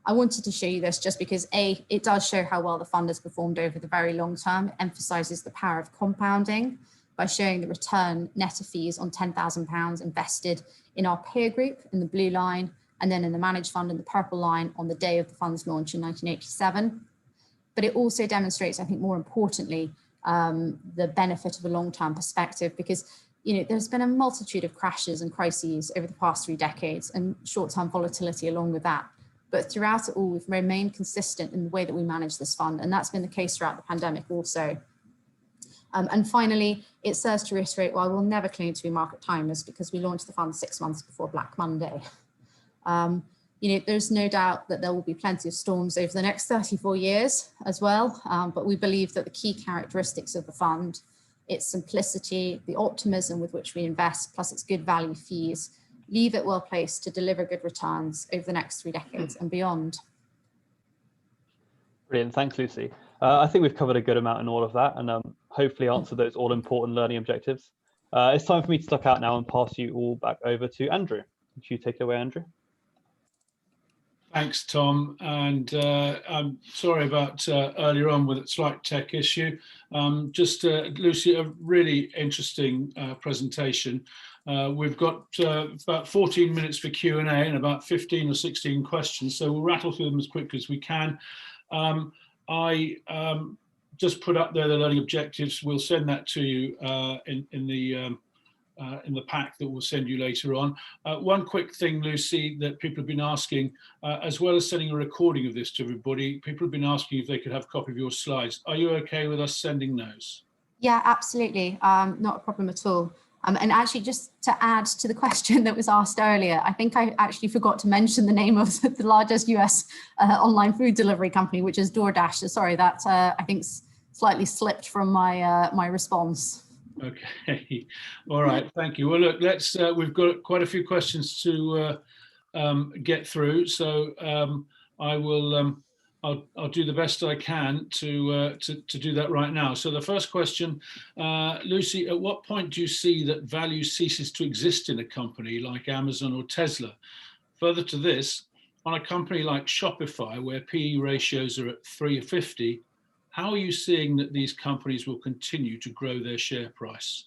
I wanted to show you this just because it does show how well the fund has performed over the very long term. It emphasizes the power of compounding by showing the return net of fees on £10,000 invested in our peer group in the blue line, and then in the managed fund in the purple line on the day of the fund's launch in 1987. But it also demonstrates, I think more importantly, the benefit of a long-term perspective, because there's been a multitude of crashes and crises over the past 3 decades, and short-term volatility along with that. But throughout it all, we've remained consistent in the way that we manage this fund. And that's been the case throughout the pandemic also. And finally, it serves to reiterate why we'll never claim to be market timers, because we launched the fund 6 months before Black Monday. There's no doubt that there will be plenty of storms over the next 34 years as well. But we believe that the key characteristics of the fund, its simplicity, the optimism with which we invest, plus its good value fees, leave it well placed to deliver good returns over the next 3 decades and beyond. Brilliant, thanks Lucy. I think we've covered a good amount in all of that, and hopefully answered those all important learning objectives. It's time for me to step out now and pass you all back over to Andrew. Would you take it away, Andrew? Thanks, Tom, and I'm sorry about earlier on with a slight tech issue. Lucy, a really interesting presentation. We've got about 14 minutes for Q&A and about 15 or 16 questions, so we'll rattle through them as quickly as we can. I just put up there the learning objectives. We'll send that to you in the pack that we'll send you later on. One quick thing, Lucy, that people have been asking, as well as sending a recording of this to everybody, people have been asking if they could have a copy of your slides. Are you okay with us sending those? Yeah, absolutely. Not a problem at all. And actually, just to add to the question that was asked earlier, I think I actually forgot to mention the name of the largest US online food delivery company, which is DoorDash. So sorry, that I think slightly slipped from my response. Okay, all right, thank you. Well, look, let's. We've got quite a few questions to get through, so I will. I'll do the best I can to do that right now. So the first question, Lucy, at what point do you see that value ceases to exist in a company like Amazon or Tesla? Further to this, on a company like Shopify, where PE ratios are at 350, how are you seeing that these companies will continue to grow their share price?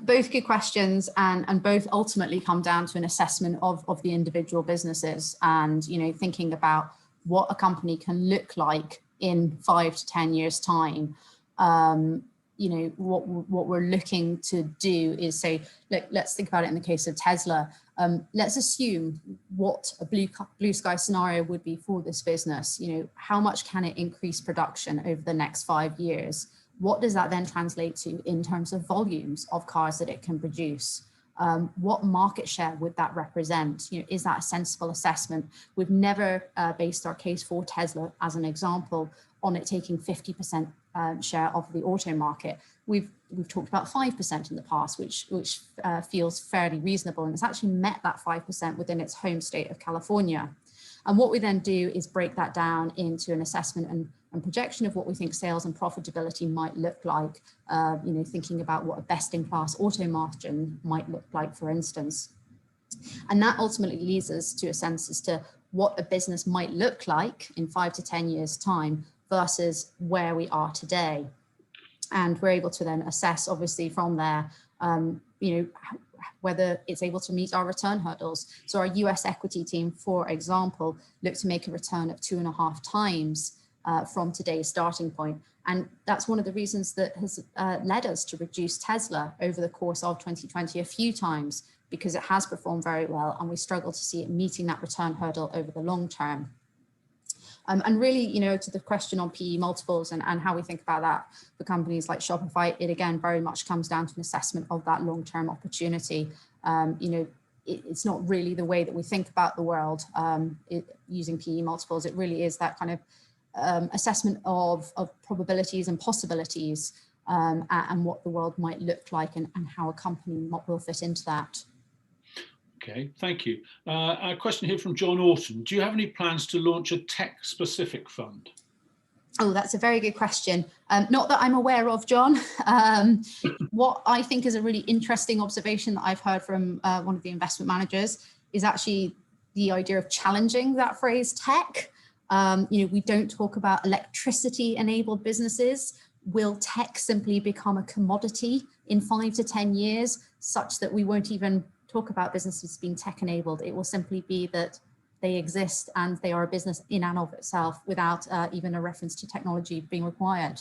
Both good questions, and both ultimately come down to an assessment of the individual businesses, and thinking about what a company can look like in 5 to 10 years time. What we're looking to do is say, look, let's think about it in the case of Tesla. Let's assume what a blue sky scenario would be for this business. How much can it increase production over the next 5 years? What does that then translate to in terms of volumes of cars that it can produce? What market share would that represent? Is that a sensible assessment? We've never based our case for Tesla, as an example, on it taking 50% share of the auto market. We've talked about 5% in the past, which feels fairly reasonable, and it's actually met that 5% within its home state of California. And what we then do is break that down into an assessment and projection of what we think sales and profitability might look like, thinking about what a best-in-class auto margin might look like, for instance. And that ultimately leads us to a sense as to what a business might look like in 5 to 10 years' time versus where we are today. And we're able to then assess, obviously, from there, whether it's able to meet our return hurdles. So our US equity team, for example, looked to make a return of 2.5 times from today's starting point. And that's one of the reasons that has led us to reduce Tesla over the course of 2020 a few times, because it has performed very well and we struggle to see it meeting that return hurdle over the long term. And really, you know, to the question on PE multiples and how we think about that for companies like Shopify, it again very much comes down to an assessment of that long-term opportunity. You know, it's not really the way that we think about the world using PE multiples. It really is that kind of assessment of probabilities and possibilities and what the world might look like and how a company will fit into that. Okay, thank you. A question here from John Orton. Do you have any plans to launch a tech-specific fund? Oh, that's a very good question. Not that I'm aware of, John. What I think is a really interesting observation that I've heard from one of the investment managers is actually the idea of challenging that phrase tech. You know, we don't talk about electricity-enabled businesses. Will tech simply become a commodity in 5 to 10 years, such that we won't even talk about businesses being tech-enabled? It will simply be that they exist and they are a business in and of itself without even a reference to technology being required.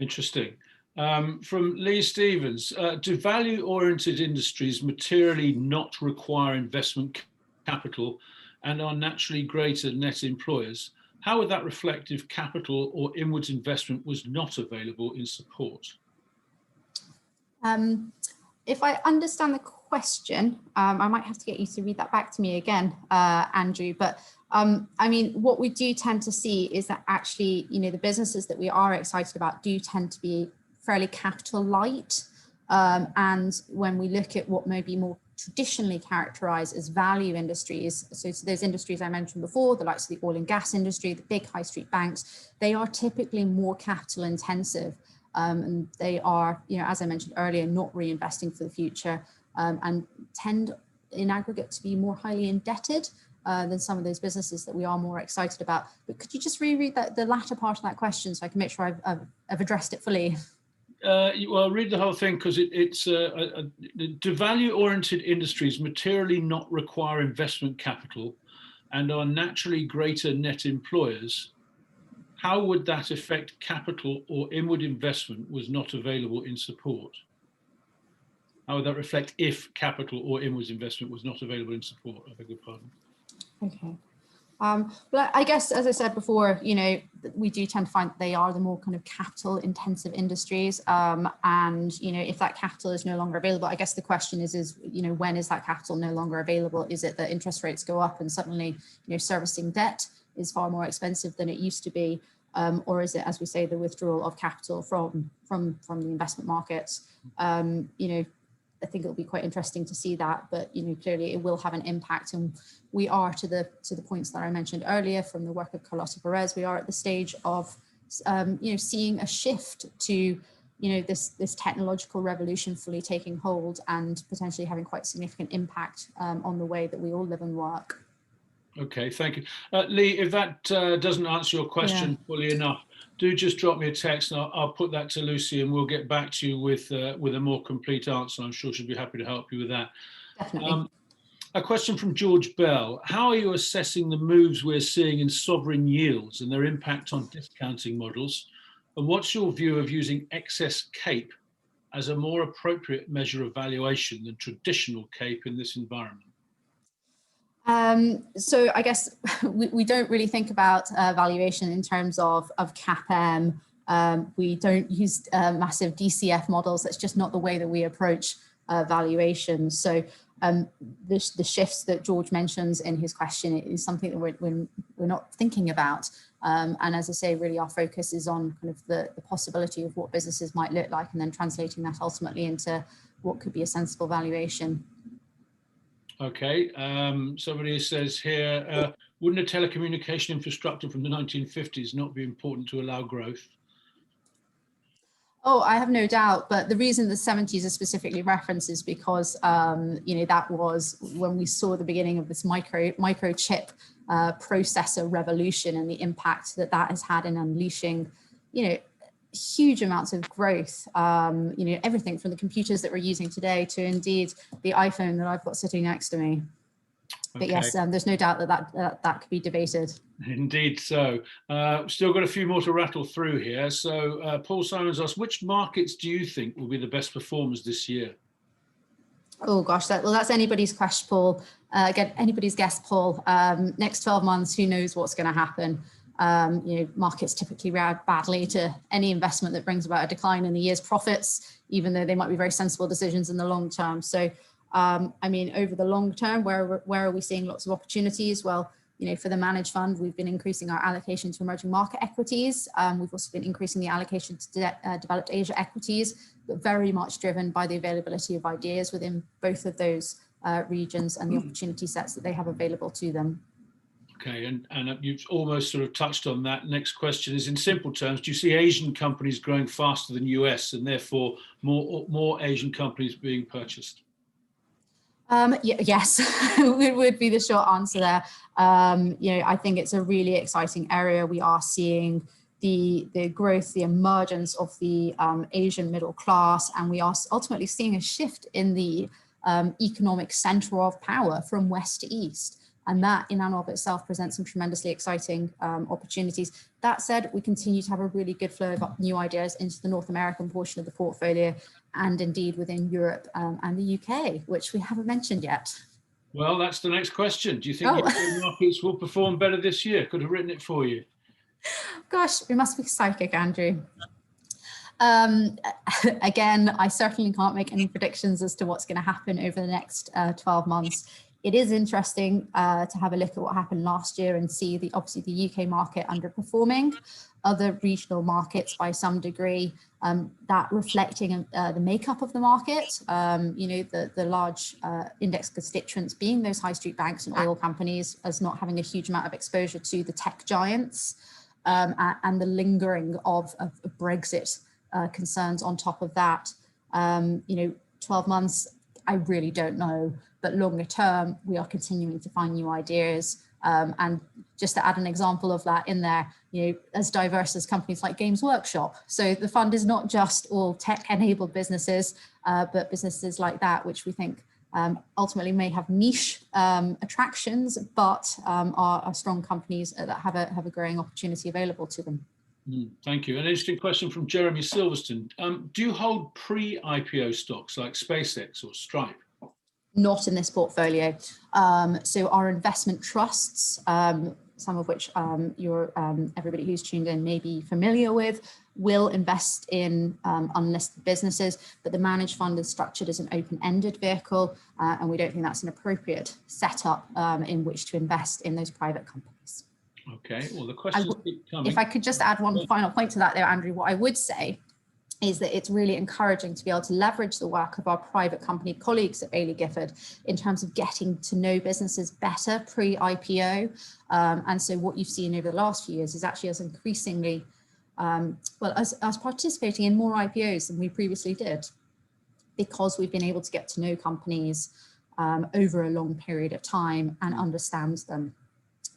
Interesting. From Lee Stevens, do value-oriented industries materially not require investment capital and are naturally greater net employers? How would that reflect if capital or inwards investment was not available in support? If I understand the question, I might have to get you to read that back to me again, Andrew. But I mean, what we do tend to see is that actually, you know, the businesses that we are excited about do tend to be fairly capital light. And when we look at what may be more traditionally characterized as value industries, so those industries I mentioned before, the likes of the oil and gas industry, the big high street banks, they are typically more capital intensive. And they are, you know, as I mentioned earlier, not reinvesting for the future and tend in aggregate to be more highly indebted than some of those businesses that we are more excited about. But could you just reread the latter part of that question so I can make sure I've addressed it fully? Well, read the whole thing, because it's do value-oriented industries materially not require investment capital and are naturally greater net employers? How would that affect capital or inward investment was not available in support? How would that reflect if capital or inwards investment was not available in support? I beg your pardon. Okay. Well, I guess, as I said before, you know, we do tend to find that they are the more kind of capital intensive industries. And, you know, if that capital is no longer available, I guess the question is, you know, when is that capital no longer available? Is it that interest rates go up and suddenly, you know, servicing debt is far more expensive than it used to be? Or is it, as we say, the withdrawal of capital from the investment markets? You know, I think it'll be quite interesting to see that, but you know, clearly it will have an impact. And we are to the points that I mentioned earlier from the work of Carlota Perez, we are at the stage of you know, seeing a shift to, you know, this technological revolution fully taking hold and potentially having quite significant impact on the way that we all live and work. Okay, thank you. Lee, if that doesn't answer your question fully enough, do just drop me a text and I'll put that to Lucy and we'll get back to you with a more complete answer. I'm sure she'll be happy to help you with that. Definitely. A question from George Bell. How are you assessing the moves we're seeing in sovereign yields and their impact on discounting models? And what's your view of using excess CAPE as a more appropriate measure of valuation than traditional CAPE in this environment? So I guess we don't really think about valuation in terms of CAPM. We don't use massive DCF models. That's just not the way that we approach valuation. So the shifts that George mentions in his question is something that we're not thinking about. And as I say, really our focus is on kind of the possibility of what businesses might look like and then translating that ultimately into what could be a sensible valuation. Okay, somebody says here, wouldn't a telecommunication infrastructure from the 1950s not be important to allow growth? Oh, I have no doubt, but the reason the 70s are specifically referenced is because, you know, that was when we saw the beginning of this microchip processor revolution and the impact that has had in unleashing, you know, huge amounts of growth, you know, everything from the computers that we're using today to indeed the iPhone that I've got sitting next to me. But yes, there's no doubt that could be debated. Indeed so. Still got a few more to rattle through here. So Paul Simons asks, which markets do you think will be the best performers this year? Oh gosh, that's anybody's question, Paul. Again, anybody's guess, Paul. Next 12 months, who knows what's going to happen? Markets typically react badly to any investment that brings about a decline in the year's profits, even though they might be very sensible decisions in the long term. So, over the long term, where are we seeing lots of opportunities? Well, for the managed fund, we've been increasing our allocation to emerging market equities. We've also been increasing the allocation to developed Asia equities, but very much driven by the availability of ideas within both of those regions and the opportunity sets that they have available to them. Okay, and you've almost sort of touched on that. Next question is, in simple terms, do you see Asian companies growing faster than US and therefore more Asian companies being purchased? Yes, would be the short answer there. I think it's a really exciting area. We are seeing the growth, the emergence of the Asian middle class, and we are ultimately seeing a shift in the economic center of power from west to east. And that in and of itself presents some tremendously exciting opportunities. That said, we continue to have a really good flow of new ideas into the North American portion of the portfolio, and indeed within Europe and the UK, which we haven't mentioned yet. Well, that's the next question. Do you think UK markets will perform better this year? Could have written it for you. Gosh, we must be psychic, Andrew. Again, I certainly can't make any predictions as to what's going to happen over the next 12 months. It is interesting to have a look at what happened last year and see obviously the UK market underperforming other regional markets by some degree, that reflecting the makeup of the market, the large index constituents being those high street banks and oil companies as not having a huge amount of exposure to the tech giants, and the lingering of Brexit concerns on top of that. 12 months, I really don't know. But longer term, we are continuing to find new ideas. And just to add an example of that in there, as diverse as companies like Games Workshop. So the fund is not just all tech-enabled businesses, but businesses like that, which we think ultimately may have niche attractions, but are strong companies that have a growing opportunity available to them. Thank you. An interesting question from Jeremy Silverstone. Do you hold pre-IPO stocks like SpaceX or Stripe? Not in this portfolio. So our investment trusts, some of which everybody who's tuned in may be familiar with, will invest in unlisted businesses, but the managed fund is structured as an open-ended vehicle, and we don't think that's an appropriate setup in which to invest in those private companies. Okay, well, the questions keep coming. If I could just add one final point to that there, Andrew, what I would say is that it's really encouraging to be able to leverage the work of our private company colleagues at Baillie Gifford in terms of getting to know businesses better pre-IPO. And so what you've seen over the last few years is actually us increasingly, as participating in more IPOs than we previously did, because we've been able to get to know companies over a long period of time and understand them.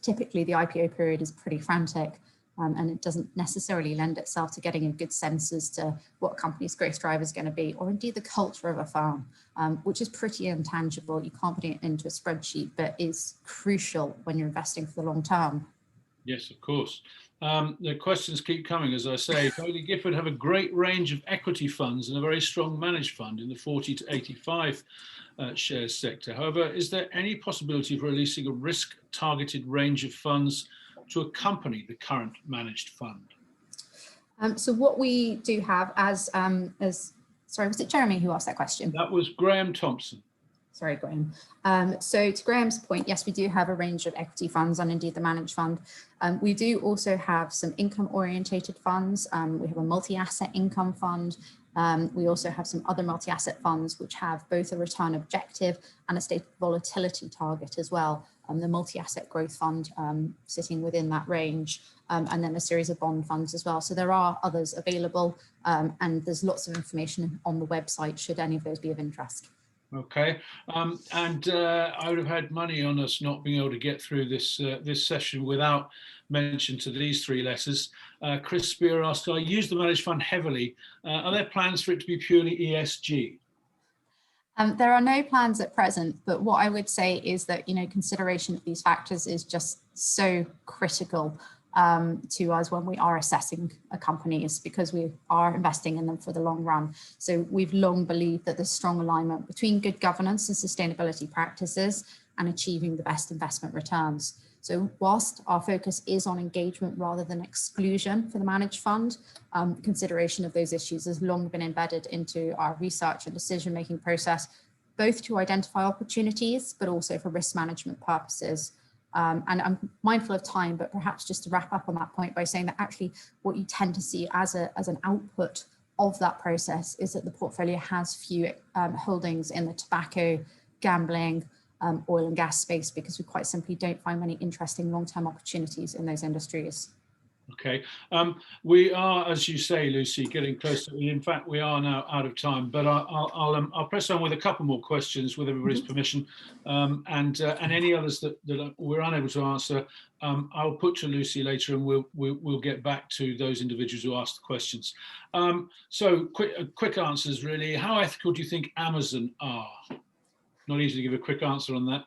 Typically, the IPO period is pretty frantic. And it doesn't necessarily lend itself to getting a good sense as to what a company's growth driver is going to be, or indeed the culture of a firm, which is pretty intangible. You can't put it into a spreadsheet, but is crucial when you're investing for the long term. Yes, of course. The questions keep coming, as I say. Baillie Gifford have a great range of equity funds and a very strong managed fund in the 40 to 85 shares sector. However, is there any possibility of releasing a risk-targeted range of funds to accompany the current managed fund? So what we do have sorry, was it Jeremy who asked that question? That was Graham Thompson. Sorry, Graham. So to Graham's point, yes, we do have a range of equity funds and indeed the managed fund. We do also have some income-orientated funds. We have a multi-asset income fund. We also have some other multi-asset funds which have both a return objective and a stated volatility target as well. The multi-asset growth fund sitting within that range, and then a series of bond funds as well. So there are others available, and there's lots of information on the website should any of those be of interest. Okay, and I would have had money on us not being able to get through this session without mention to these three letters. Chris Spear asked, I use the managed fund heavily. Are there plans for it to be purely ESG? There are no plans at present, but what I would say is that, consideration of these factors is just so critical to us when we are assessing companies, because we are investing in them for the long run. So we've long believed that there's strong alignment between good governance and sustainability practices and achieving the best investment returns. So whilst our focus is on engagement rather than exclusion for the managed fund, consideration of those issues has long been embedded into our research and decision-making process, both to identify opportunities, but also for risk management purposes. And I'm mindful of time, but perhaps just to wrap up on that point by saying that actually what you tend to see as an output of that process is that the portfolio has few holdings in the tobacco, gambling, oil and gas space, because we quite simply don't find many interesting long-term opportunities in those industries. Okay, we are, as you say, Lucy, getting close. In fact, we are now out of time, but I'll press on with a couple more questions with everybody's permission, and any others that we're unable to answer, I'll put to Lucy later, and we'll get back to those individuals who asked the questions. So quick answers, really. How ethical do you think Amazon are? Not easy to give a quick answer on that.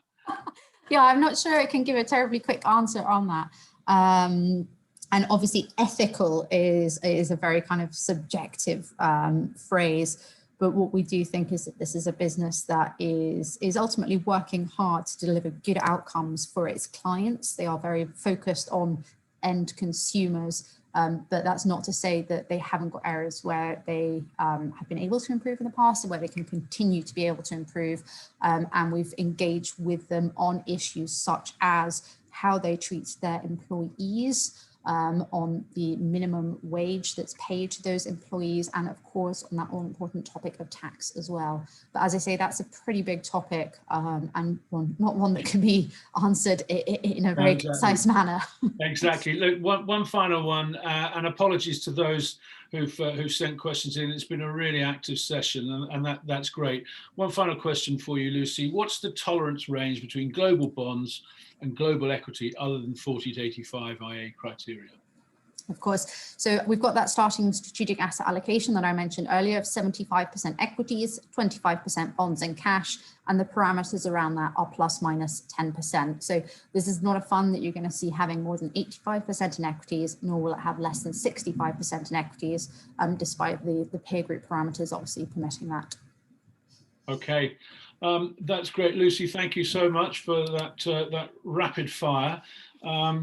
Yeah, I'm not sure I can give a terribly quick answer on that. And obviously ethical is a very kind of subjective phrase, but what we do think is that this is a business that is ultimately working hard to deliver good outcomes for its clients. They are very focused on end consumers, but that's not to say that they haven't got areas where they have been able to improve in the past and where they can continue to be able to improve. And we've engaged with them on issues such as how they treat their employees, on the minimum wage that's paid to those employees, and of course on that all-important topic of tax as well. But as I say, that's a pretty big topic, and not one that can be answered in a very concise manner. Exactly. Look, one final one, and apologies to those who've sent questions in. It's been a really active session, and that's great. One final question for you, Lucy. What's the tolerance range between global bonds and global equity other than 40 to 85 IA criteria? Of course. So we've got that starting strategic asset allocation that I mentioned earlier of 75% equities, 25% bonds and cash, and the parameters around that are plus minus 10%. So this is not a fund that you're going to see having more than 85% in equities, nor will it have less than 65% in equities, despite the peer group parameters obviously permitting that. Okay. That's great, Lucy. Thank you so much for that rapid fire.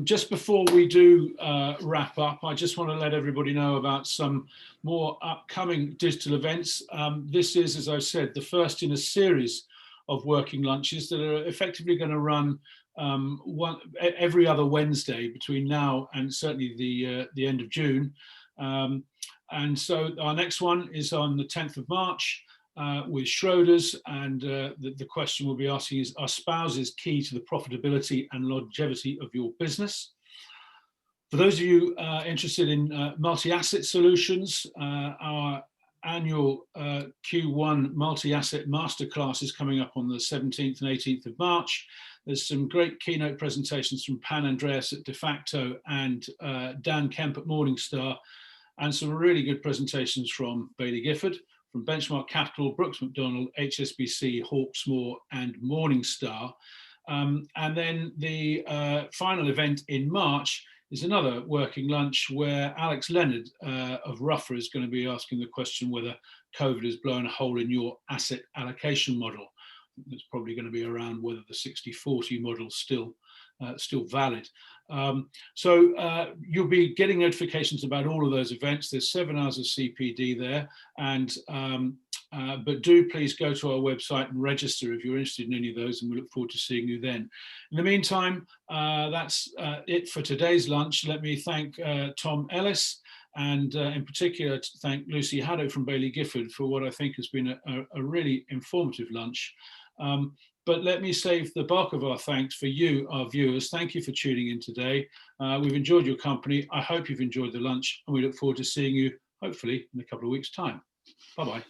Just before we do wrap up, I just want to let everybody know about some more upcoming digital events. This is, as I've said, the first in a series of working lunches that are effectively going to run every other Wednesday between now and certainly the end of June. And so our next one is on the 10th of March. With Schroders, and the question we'll be asking is, are spouses key to the profitability and longevity of your business? For those of you interested in multi-asset solutions, our annual Q1 multi-asset masterclass is coming up on the 17th and 18th of March. There's some great keynote presentations from Pan Andreas at De Facto and Dan Kemp at Morningstar, and some really good presentations from Baillie Gifford, from Benchmark Capital, Brooks Macdonald, HSBC, Hawksmoor and Morningstar. And then the final event in March is another working lunch where Alex Leonard of Ruffer is going to be asking the question whether COVID has blown a hole in your asset allocation model. It's probably going to be around whether the 60-40 model is still valid. So you'll be getting notifications about all of those events. There's 7 hours of CPD there, and but do please go to our website and register if you're interested in any of those, and we look forward to seeing you then. In the meantime, that's it for today's lunch. Let me thank Tom Ellis, and in particular to thank Lucy Haddow from Baillie Gifford for what I think has been a really informative lunch. But let me save the bulk of our thanks for you, our viewers. Thank you for tuning in today. We've enjoyed your company. I hope you've enjoyed the lunch, and we look forward to seeing you, hopefully, in a couple of weeks' time. Bye-bye.